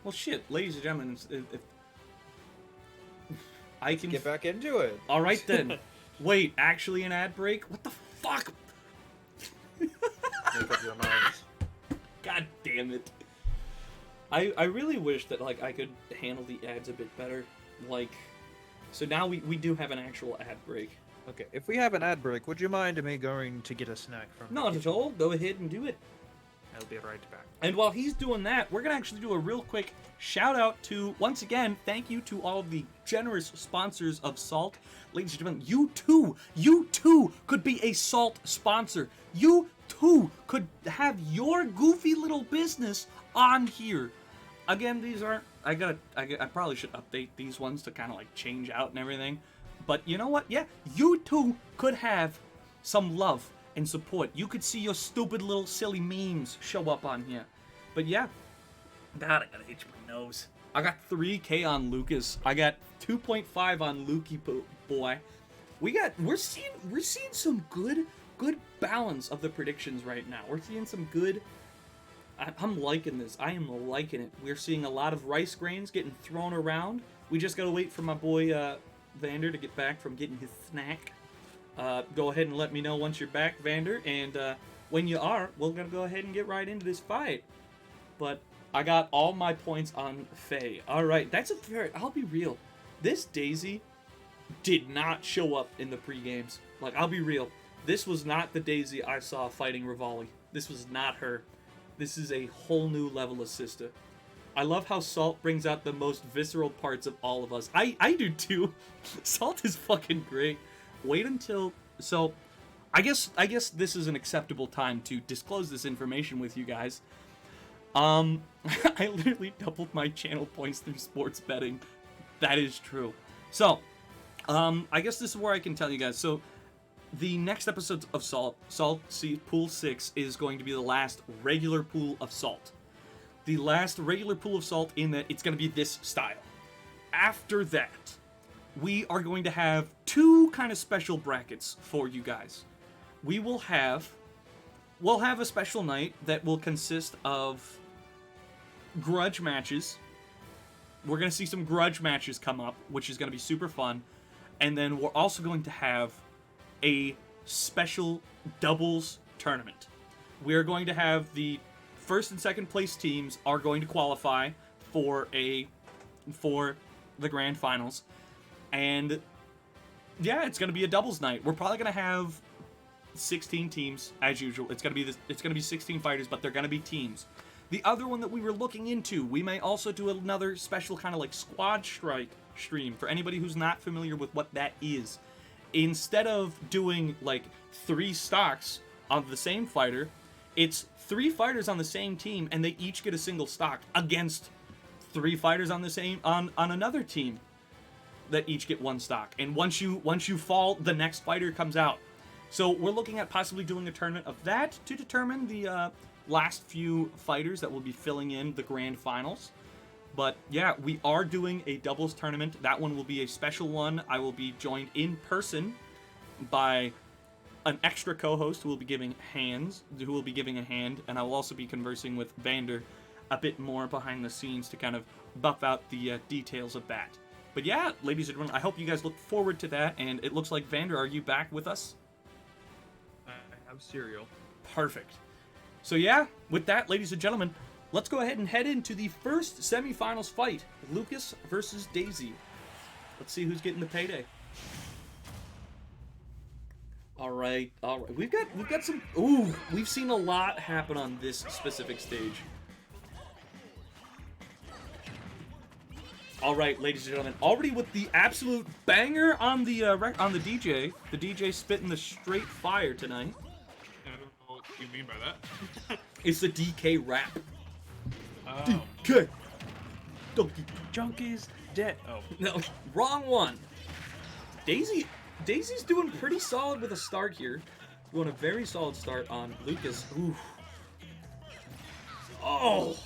Well, shit, ladies and gentlemen, if I can... Get back into it. Alright then. Wait, actually an ad break? What the fuck? Make up your minds. God damn it. I really wish that, like, I could handle the ads a bit better. Like, so now we do have an actual ad break. Okay, if we have an ad break, would you mind me going to get a snack from Not at all. Go ahead and do it. I'll be right back. And while he's doing that, we're going to actually do a real quick shout out to, once again, thank you to all of the generous sponsors of Salt. Ladies and gentlemen, you too could be a Salt sponsor. You too could have your goofy little business on here. Again, these aren't, I probably should update these ones to kind of like change out and everything. But you know what? Yeah, you too could have some love and support. You could see your stupid little silly memes show up on here. But yeah, God, I gotta itch my nose. I got 3K on Lucas. I got 2.5 on Lukey boy. We're seeing some good balance of the predictions right now. We're seeing some good. I'm liking this. I am liking it. We're seeing a lot of rice grains getting thrown around. We just gotta wait for my boy Vander to get back from getting his snack. Go ahead and let me know once you're back, Vander, and when you are, we're gonna go ahead and get right into this fight. But I got all my points on Faye. Alright, that's a fair... I'll be real. This Daisy did not show up in the pre-games. Like, I'll be real. This was not the Daisy I saw fighting Rivali. This was not her. This is a whole new level of sister. I love how Salt brings out the most visceral parts of all of us. I do too. Salt is fucking great. wait until... So, I guess this is an acceptable time to disclose this information with you guys. I literally doubled my channel points through sports betting. That is true. So, I guess this is where I can tell you guys. So, the next episode of Salt Pool 6 is going to be the last regular pool of Salt. The last regular pool of Salt in that it's going to be this style. After that, we are going to have two kind of special brackets for you guys. We'll have a special night that will consist of grudge matches. We're going to see some grudge matches come up, which is going to be super fun. And then we're also going to have a special doubles tournament. We are going to have the first and second place teams are going to qualify for the grand finals. And yeah, it's going to be a doubles night. We're probably going to have 16 teams as usual. It's going to be 16 fighters, but they're going to be teams. The other one that we were looking into, we may also do another special kind of like squad strike stream for anybody who's not familiar with what that is. Instead of doing like 3 stocks on the same fighter, it's 3 fighters on the same team and they each get a single stock against 3 fighters on the same on another team that each get 1 stock. And once you fall, the next fighter comes out. So we're looking at possibly doing a tournament of that to determine the last few fighters that will be filling in the grand finals. But yeah, we are doing a doubles tournament. That one will be a special one. I will be joined in person by an extra co-host who will be giving a hand, and I will also be conversing with Vander a bit more behind the scenes to kind of buff out the details of that. But yeah, ladies and gentlemen, I hope you guys look forward to that, and it looks like, Vander, are you back with us? I have cereal. Perfect. So yeah, with that, ladies and gentlemen, let's go ahead and head into the first semifinals fight, Lucas versus Daisy. Let's see who's getting the payday. All right. We've got some. Ooh, we've seen a lot happen on this specific stage. All right, ladies and gentlemen, already with the absolute banger on the DJ. The DJ spitting the straight fire tonight. I don't know what you mean by that. It's the DK rap. Oh. DK. Donkey. Junkie's dead. Oh. No, wrong one. Daisy's doing pretty solid with a start here. Doing a very solid start on Lucas. Ooh. Oh.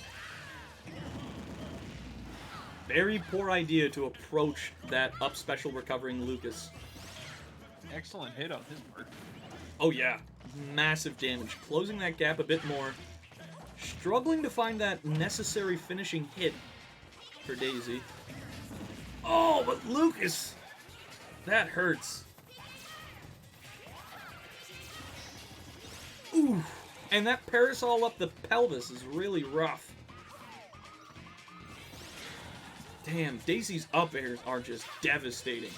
Very poor idea to approach that up special recovering Lucas. Excellent hit on his part. Oh yeah, massive damage. Closing that gap a bit more. Struggling to find that necessary finishing hit for Daisy. Oh, but Lucas! That hurts. Ooh, and that parasol up the pelvis is really rough. Damn, Daisy's up airs are just devastating.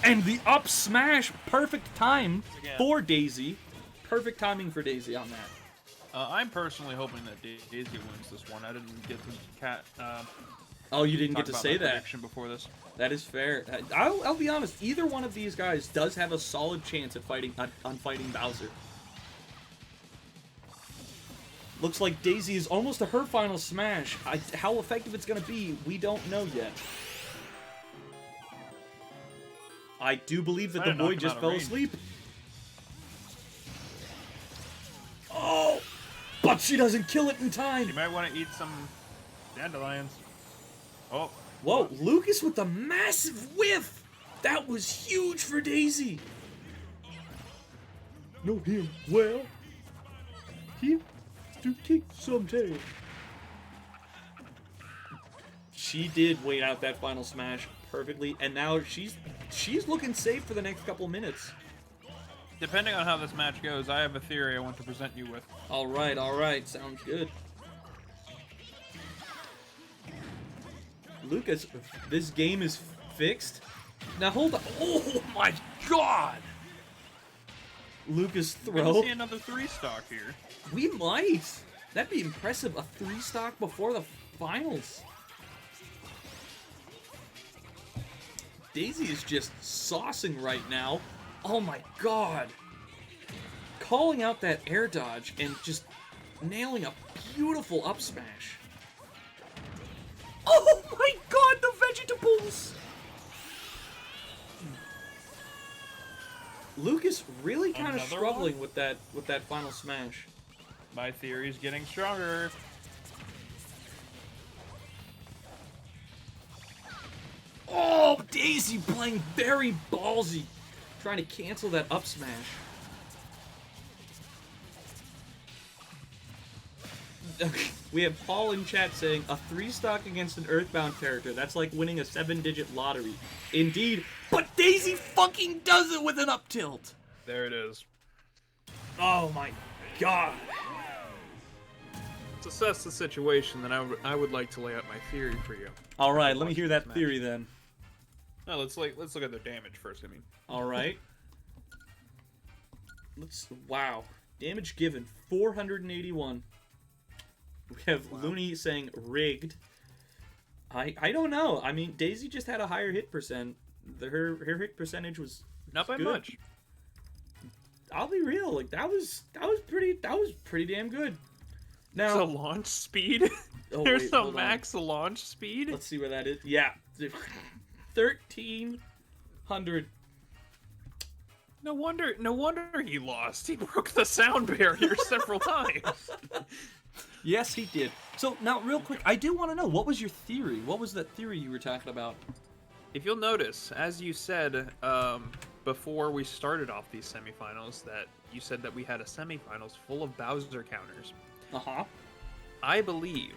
And the up smash, perfect time for Daisy. Perfect timing for Daisy on that. I'm personally hoping that Daisy wins this one. I didn't get to Oh, you didn't talk get to about say my that. prediction before this. That is fair. I'll be honest. Either one of these guys does have a solid chance at fighting Bowser. Looks like Daisy is almost to her final smash. How effective it's going to be, we don't know yet. I do believe that the boy just fell asleep. Oh! But she doesn't kill it in time! You might want to eat some dandelions. Oh. Whoa, Lucas with the massive whiff! That was huge for Daisy! Know him well. He to kick some tail. She did wait out that final smash perfectly, and now she's looking safe for the next couple minutes. Depending on how this match goes, I have a theory I want to present you with. All right, sounds good. Lucas, this game is fixed. Now hold on. Oh my god! Lucas We're gonna throw. see another 3-stock here. We might. That'd be impressive. A 3-stock before the finals. Daisy is just saucing right now. Oh my god. Calling out that air dodge and just nailing a beautiful up smash. Oh my god, the vegetables! Lucas really kind of Another struggling with that final smash. My theory's getting stronger. Oh, Daisy playing very ballsy, trying to cancel that up smash. We have Paul in chat saying, a 3-stock against an Earthbound character. That's like winning a 7-digit lottery. Indeed, but Daisy fucking does it with an up tilt. There it is. Oh my god. To assess the situation, then I would like to lay out my theory for you. All right, let me hear that Match. theory then. No, let's look at their damage first. I mean, All right. Wow. Damage given 481. We have Looney saying rigged. I don't know. I mean, Daisy just had a higher hit percent. Her hit percentage was not by good. much. I'll be real. Like that was pretty damn good. There's Now a launch speed. Oh, There's wait, a hold on. max launch speed. Let's see where that is. Yeah. 1,300. No wonder he lost. He broke the sound barrier several times. Yes, he did. So now, real quick, I do want to know, what was your theory? What was that theory you were talking about? If you'll notice, as you said before we started off these semifinals, that you said that we had a semifinals full of Bowser counters. Uh-huh. I believe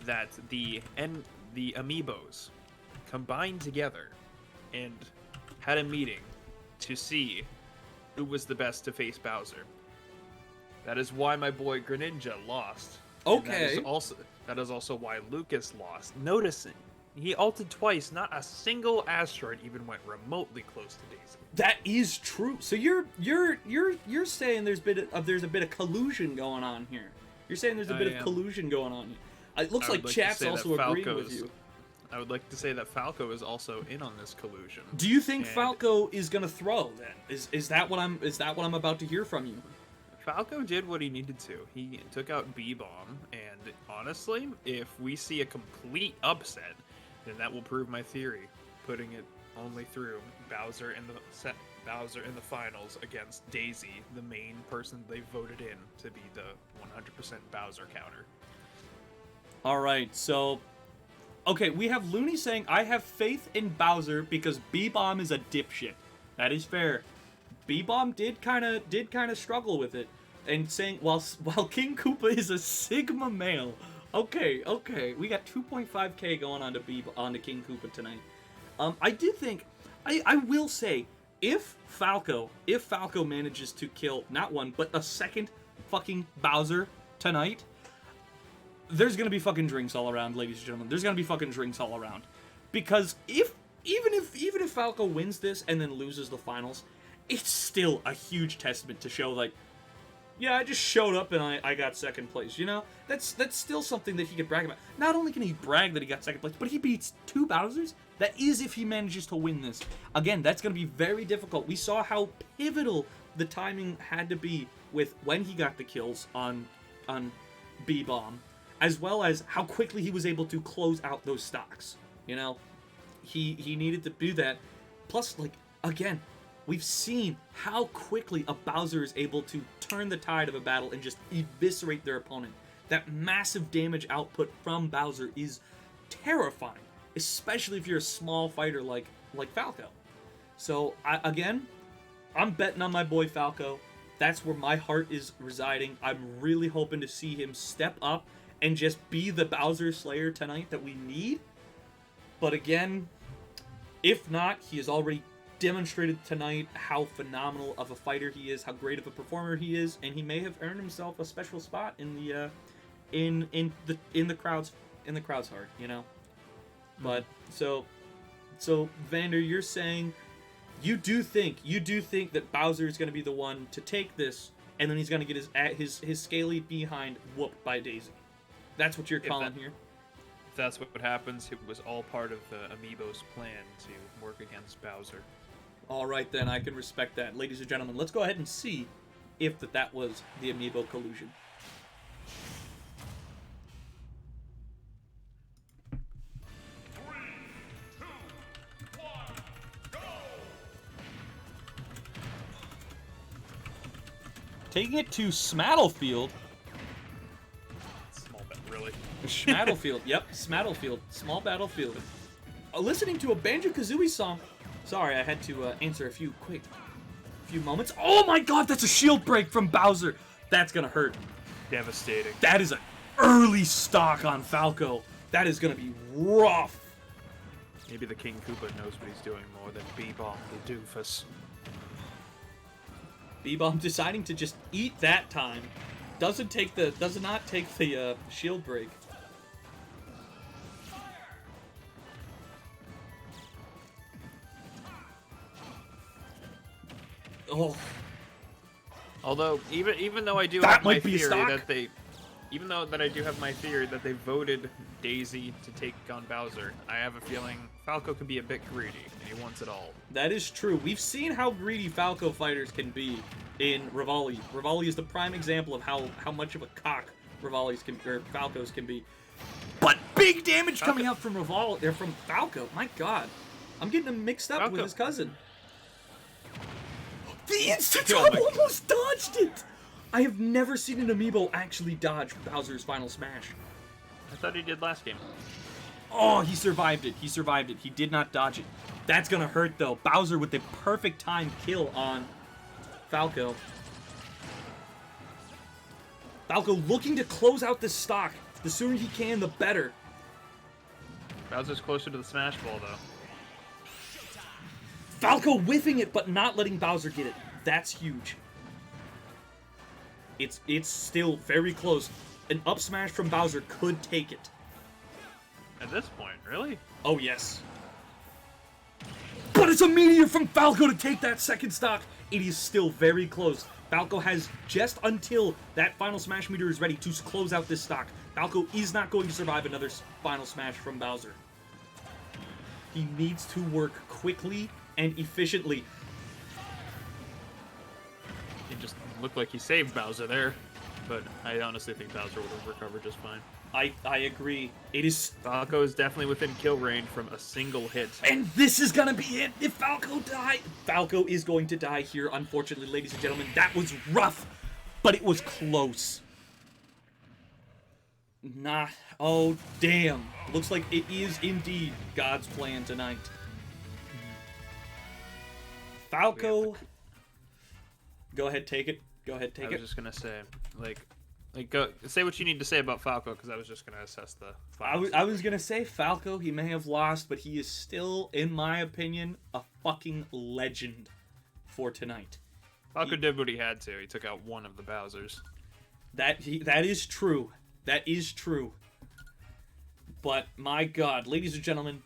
that the amiibos combined together and had a meeting to see who was the best to face Bowser. That is why my boy Greninja lost. And Okay. that is also why Lucas lost. Noticing he ulted twice, not a single asteroid even went remotely close to Daisy. That is true. So you're saying there's a bit of collusion going on here. You're saying there's a bit of collusion going on here. It looks I like would like to chat's say that also agreeing with Falco's- you. I would like to say that Falco is also in on this collusion. Do you think And Falco is gonna throw then? Is that what I'm about to hear from you? Falco did what he needed to. He took out B-Bomb, and honestly, if we see a complete upset, then that will prove my theory, putting it only through Bowser in the finals against Daisy, the main person they voted in to be the 100% Bowser counter. All right, so okay, we have Looney saying I have faith in Bowser because B-Bomb is a dipshit. That is fair. B-Bomb did kind of struggle with it, and saying while King Koopa is a Sigma male. Okay, we got 2.5k going on to King Koopa tonight. I do think I will say if Falco manages to kill not one but a second fucking Bowser tonight, there's gonna be fucking drinks all around, ladies and gentlemen. There's gonna be fucking drinks all around, because even if Falco wins this and then loses the finals, it's still a huge testament to show, like, yeah, I just showed up and I got second place. You know, that's still something that he could brag about. Not only can he brag that he got second place, but he beats 2 Bowsers. That is if he manages to win this. Again, that's going to be very difficult. We saw how pivotal the timing had to be with when he got the kills on B-Bomb, as well as how quickly he was able to close out those stocks. You know, he needed to do that. Plus, like, again, we've seen how quickly a Bowser is able to turn the tide of a battle and just eviscerate their opponent. That massive damage output from Bowser is terrifying, especially if you're a small fighter like Falco. So, I'm betting on my boy Falco. That's where my heart is residing. I'm really hoping to see him step up and just be the Bowser Slayer tonight that we need. But again, if not, he has already demonstrated tonight how phenomenal of a fighter he is, how great of a performer he is, and he may have earned himself a special spot in the crowd's heart, you know. But so Vander, you're saying you do think that Bowser is going to be the one to take this, and then he's going to get his scaly behind whooped by Daisy. That's what you're calling here. If that's what happens, it was all part of the Amiibo's plan to work against Bowser. All right, then. I can respect that. Ladies and gentlemen, let's go ahead and see if that was the amiibo collusion. Taking it to Smattlefield. Small bet, really. Smattlefield. Yep, Smattlefield. Small battlefield. Listening to a Banjo-Kazooie song. Sorry, I had to answer a few moments. Oh my god, that's a shield break from Bowser. That's gonna hurt. Devastating. That is an early stock on Falco. That is gonna be rough. Maybe the King Koopa knows what he's doing more than B-Bomb the doofus. B-Bomb deciding to just eat that time. Does not take the shield break. Oh. Although, even though I do That have my might be a theory stock. that they, even though that I do have my theory that they voted Daisy to take on Bowser, I have a feeling Falco could be a bit greedy and he wants it all. That is true. We've seen how greedy Falco fighters can be in Rivali. Rivali is the prime example of how much of a cock Falcos can be. But big damage coming out from from Falco. My God, I'm getting him mixed up with Falco. his cousin. The instant Oh drop my almost dodged it. I have never seen an amiibo actually dodge Bowser's final smash. I thought he did last game. Oh, he survived it. He survived it. He did not dodge it. That's gonna hurt though. Bowser with the perfect time kill on Falco. Falco looking to close out this stock. The sooner he can, the better. Bowser's closer to the Smash Ball though. Falco whiffing it, but not letting Bowser get it. That's huge. It's still very close. An up smash from Bowser could take it. At this point, really? Oh, yes. But it's a meteor from Falco to take that second stock. It is still very close. Falco has just until that final smash meteor is ready to close out this stock. Falco is not going to survive another final smash from Bowser. He needs to work quickly and efficiently. It just looked like he saved Bowser there, but I honestly think Bowser would have recovered just fine. I agree. It is... Falco is definitely within kill range from a single hit. And this is gonna be it if Falco dies. Falco is going to die here, unfortunately, ladies and gentlemen. That was rough, but it was close. Not... Oh, damn. Looks like it is indeed God's plan tonight. Falco... Go ahead, take it. Go ahead, take I it. was just gonna say, go say what you need to say about Falco, because I was just gonna assess the. I was gonna say Falco, he may have lost, but he is still, in my opinion, a fucking legend for tonight. Falco did what he had to. He took out one of the Bowsers. That is true. That is true. But my God, ladies and gentlemen,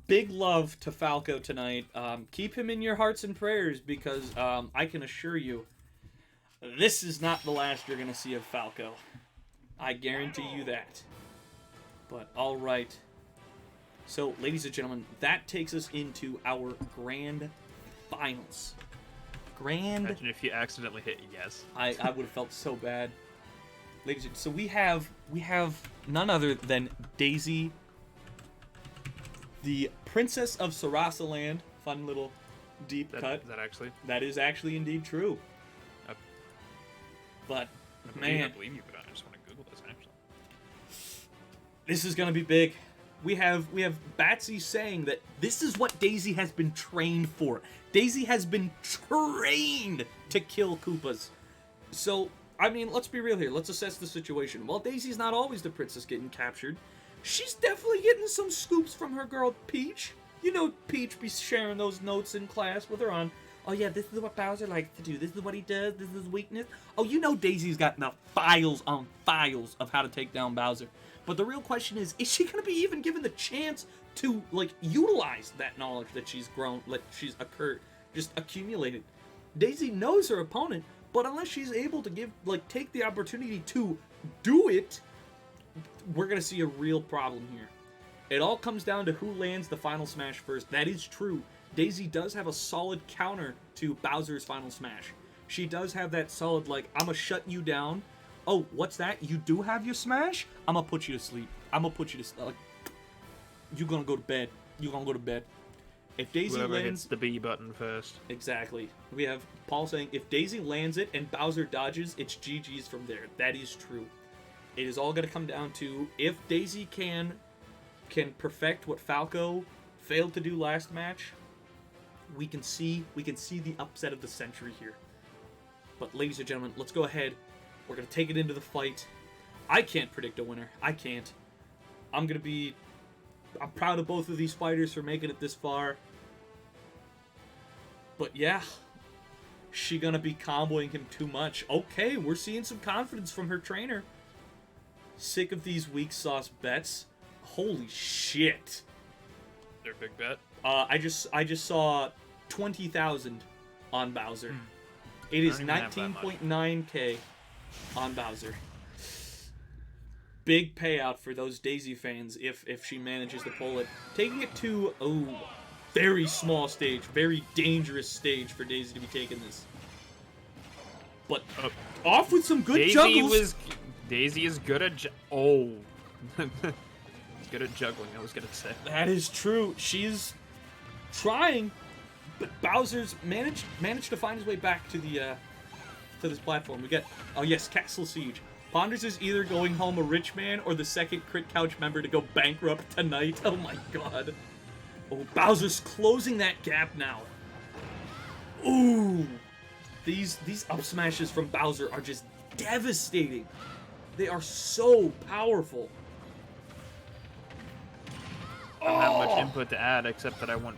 big love to Falco tonight. Keep him in your hearts and prayers, because I can assure you, this is not the last you're going to see of Falco. I guarantee you that. But, alright. So, ladies and gentlemen, that takes us into our grand finals. Imagine if you accidentally hit yes. I would have felt so bad. Ladies and so we have none other than Daisy, the Princess of Sarasa Land. Fun little deep cut. Is that actually? That is actually indeed true. But, I man, believe you, but I just want to Google this actually. this is gonna be big. We have Batsy saying that this is what Daisy has been trained for. Daisy has been trained to kill Koopas. So, I mean, let's be real here. Let's assess the situation. While Daisy's not always the princess getting captured, she's definitely getting some scoops from her girl Peach. You know Peach be sharing those notes in class with her on, oh yeah, this is what Bowser likes to do. This is what he does. This is his weakness. Oh, you know Daisy's got the files on files of how to take down Bowser. But the real question is she going to be even given the chance to, like, utilize that knowledge that she's grown, like, she's just accumulated? Daisy knows her opponent, but unless she's able to take the opportunity to do it, we're going to see a real problem here. It all comes down to who lands the final smash first. That is true. Daisy does have a solid counter to Bowser's Final Smash. She does have that solid, like, I'ma shut you down. Oh, what's that? You do have your smash? I'ma put you to sleep. I'ma put you to sleep. You gonna go to bed. You gonna go to bed. If Daisy Whoever lands... hits the B button first. Exactly. We have Paul saying, if Daisy lands it and Bowser dodges, it's GG's from there. That is true. It is all gonna come down to, if Daisy can perfect what Falco failed to do last match, we can see the upset of the century here. But ladies and gentlemen, let's go ahead. We're gonna take it into the fight. I can't predict a winner. I can't. I'm proud of both of these fighters for making it this far. But yeah, she gonna be comboing him too much. Okay, we're seeing some confidence from her trainer. Sick of these weak sauce bets. Holy shit. Their big bet. I just saw 20,000 on Bowser. It is I don't even have that much. 19.9k on Bowser. Big payout for those Daisy fans if she manages to pull it. Taking it to very small stage, very dangerous stage for Daisy to be taking this. But off with some good juggles. Daisy is good at good at juggling, I was gonna say. That is true. She's trying, but Bowser's managed to find his way back to the to this platform. We get Castle Siege. Ponders is either going home a rich man or the second Crit Couch member to go bankrupt tonight. Oh my god. Oh, Bowser's closing that gap now. Ooh. These up smashes from Bowser are just devastating. They are so powerful. I don't have much input to add, except that I want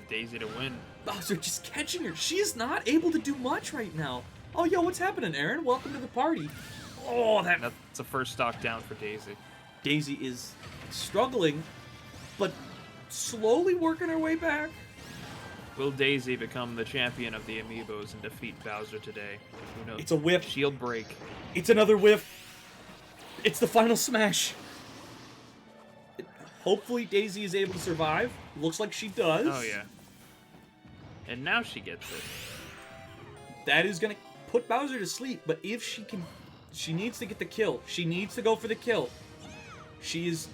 Daisy to win. Bowser just catching her. She is not able to do much right now. Oh, yo, what's happening, Aaron? Welcome to the party. Oh, That's the first stock down for Daisy. Daisy is struggling, but slowly working her way back. Will Daisy become the champion of the Amiibos and defeat Bowser today? Who knows? It's a whiff. Shield break. It's another whiff. It's the final smash. Hopefully Daisy is able to survive. Looks like she does. Oh, yeah. And now she gets it. That is going to put Bowser to sleep, but if she can... She needs to get the kill. She needs to go for the kill. She is...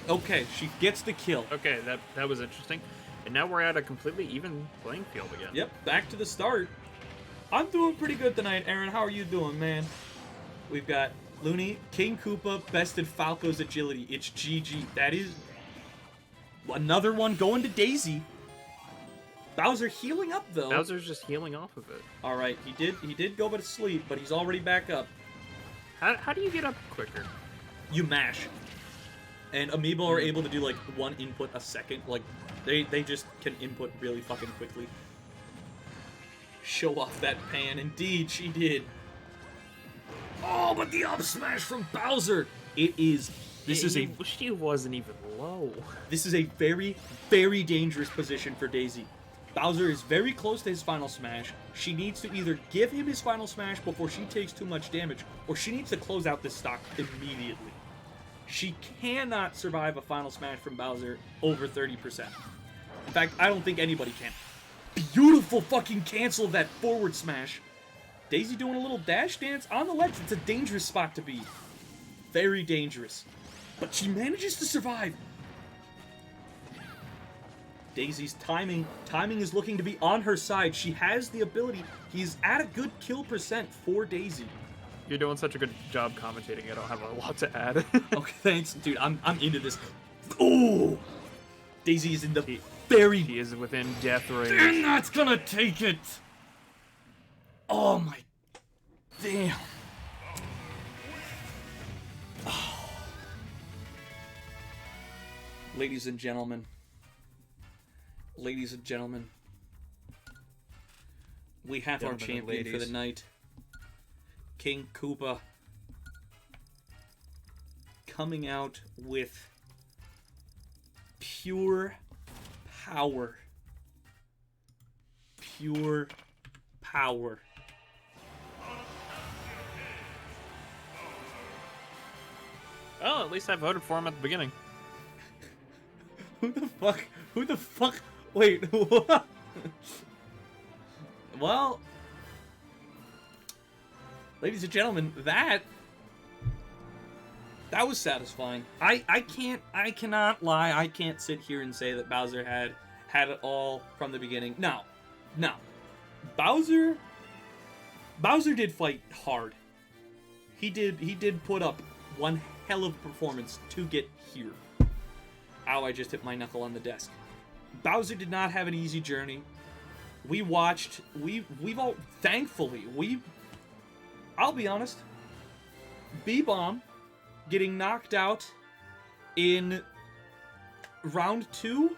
Okay, she gets the kill. Okay, that was interesting. And now we're at a completely even playing field again. Yep, back to the start. I'm doing pretty good tonight, Aaron. How are you doing, man? We've got Looney, King Koopa, bested Falco's agility. It's GG. That is another one going to Daisy. Bowser healing up, though. Bowser's just healing off of it. All right, he did go to sleep, but he's already back up. How do you get up quicker? You mash. And Amiibo are able to do, like, one input a second. Like, they just can input really fucking quickly. Show off that pan. Indeed, she did. Oh, but the up smash from Bowser! She wasn't even low. This is a very, very dangerous position for Daisy. Bowser is very close to his final smash. She needs to either give him his final smash before she takes too much damage, or she needs to close out this stock immediately. She cannot survive a final smash from Bowser over 30%. In fact, I don't think anybody can. Beautiful fucking cancel of that forward smash. Daisy doing a little dash dance on the ledge. It's a dangerous spot to be. Very dangerous. But she manages to survive. Daisy's timing is looking to be on her side. She has the ability. He's at a good kill percent for Daisy. You're doing such a good job commentating. I don't have a lot to add. Okay, thanks, dude. I'm into this. Oh, Daisy is in the She is within death range. And that's gonna take it. Oh my, damn. Oh. Ladies and gentlemen, we have our champion for the night, King Koopa, coming out with pure power. Pure power. Oh, at least I voted for him at the beginning. Who the fuck Wait, what? Well, ladies and gentlemen, that was satisfying. I cannot lie. I can't sit here and say that Bowser had it all from the beginning. No. Bowser did fight hard. He did put up one hell of a performance to get here. Ow, I just hit my knuckle on the desk. Bowser did not have an easy journey. We've all, thankfully, I'll be honest, B-Bomb getting knocked out in round 2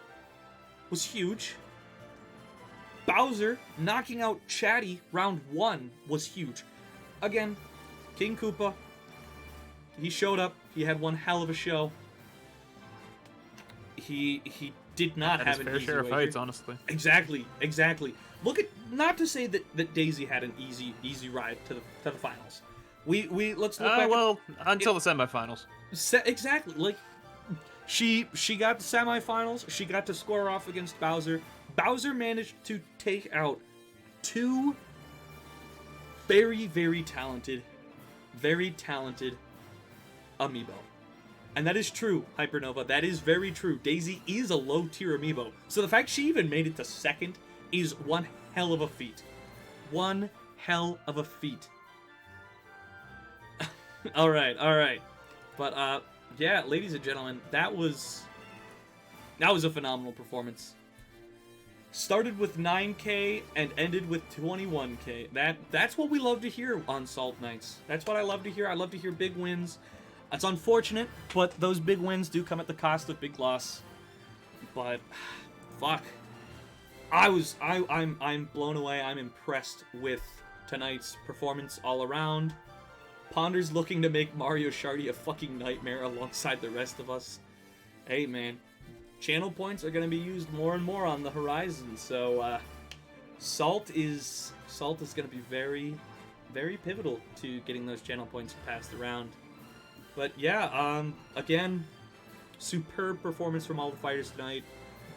was huge. Bowser knocking out Chatty round 1 was huge. Again, King Koopa, he showed up. He had one hell of a show. He did not have an fair easy share of way fights, here. honestly. Exactly. Look at, not to say that Daisy had an easy ride to the finals. We let's look back. Well, until the semifinals. Exactly. Like she got the semifinals. She got to square off against Bowser. Bowser managed to take out 2 very talented amiibo. And that is true, Hypernova. That is very true. Daisy is a low-tier amiibo. So the fact she even made it to second is one hell of a feat. One hell of a feat. all right. But, yeah, ladies and gentlemen, that was a phenomenal performance. Started with 9K and ended with 21K. That's what we love to hear on Salt Nights. That's what I love to hear. I love to hear big wins. It's unfortunate, but those big wins do come at the cost of big loss. But fuck. I'm blown away. I'm impressed with tonight's performance all around. Ponder's looking to make Mario Shardy a fucking nightmare alongside the rest of us. Hey man, channel points are gonna be used more and more on the horizon, so Salt is gonna be very, very pivotal to getting those channel points passed around. But yeah, again, superb performance from all the fighters tonight.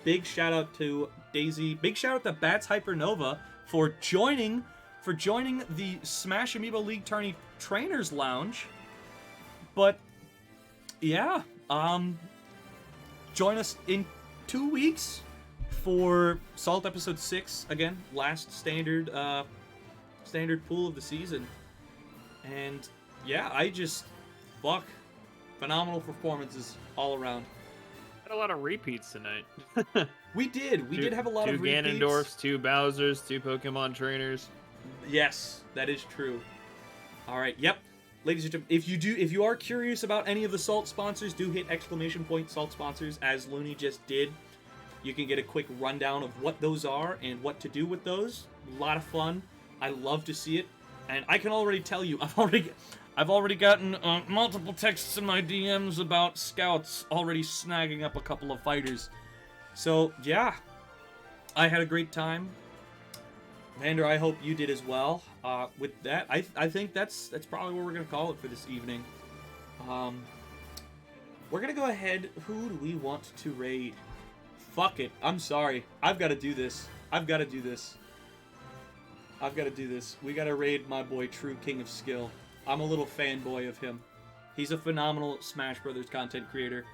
Big shout out to Daisy. Big shout out to Bats Hypernova for joining the Smash Amiibo League Tourney Trainers Lounge. But yeah, join us in 2 weeks for Salt episode 6. Again, last standard pool of the season. And yeah, fuck. Phenomenal performances all around. Had a lot of repeats tonight. We did have a lot of repeats. 2 Ganondorfs, 2 Bowsers, 2 Pokemon trainers. Yes, that is true. All right, yep. Ladies and gentlemen, if you are curious about any of the Salt sponsors, do hit ! Salt sponsors, as Looney just did. You can get a quick rundown of what those are and what to do with those. A lot of fun. I love to see it. And I can already tell you, I've already gotten multiple texts in my DMs about scouts already snagging up a couple of fighters. So, yeah. I had a great time. Vander, I hope you did as well. With that, I think that's probably what we're going to call it for this evening. We're going to go ahead. Who do we want to raid? Fuck it. I'm sorry. I've got to do this. We got to raid my boy, True King of Skill. I'm a little fanboy of him. He's a phenomenal Smash Brothers content creator.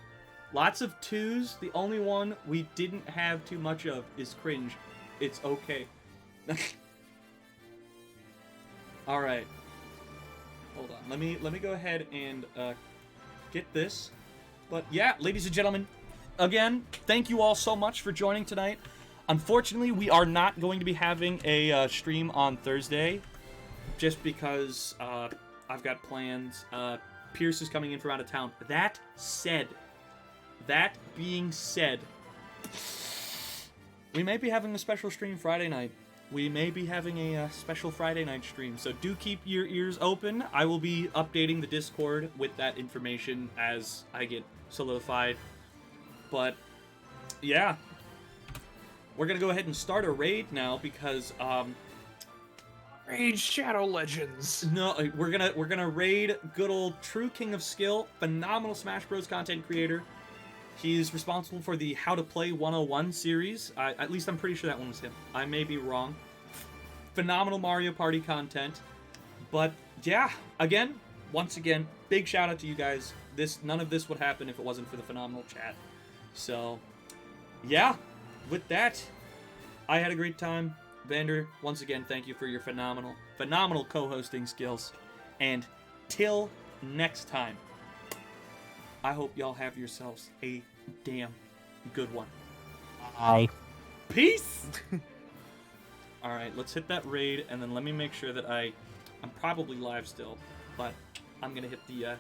Lots of 2s. The only one we didn't have too much of is Cringe. It's okay. All right. Hold on. Let me go ahead and get this. But yeah, ladies and gentlemen, again, thank you all so much for joining tonight. Unfortunately, we are not going to be having a stream on Thursday, just because I've got plans. Pierce is coming in from out of town. That being said, we may be having a special stream Friday night. We may be having a special Friday night stream, so do keep your ears open. I will be updating the Discord with that information as I get solidified. But yeah, we're gonna go ahead and start a raid now because Raid Shadow Legends. no, we're gonna raid good old True King of Skill, phenomenal Smash Bros content creator. He's responsible for the How to Play 101 series. At least I'm pretty sure that one was him. I may be wrong. Phenomenal Mario Party content. But yeah, once again, big shout out to you guys. None of this would happen if it wasn't for the phenomenal chat. So, yeah, with that, I had a great time. Vander, once again, thank you for your phenomenal co-hosting skills. And till next time, I hope y'all have yourselves a damn good one. Bye. Peace! Alright, let's hit that raid, and then let me make sure that I'm probably live still, but I'm gonna hit the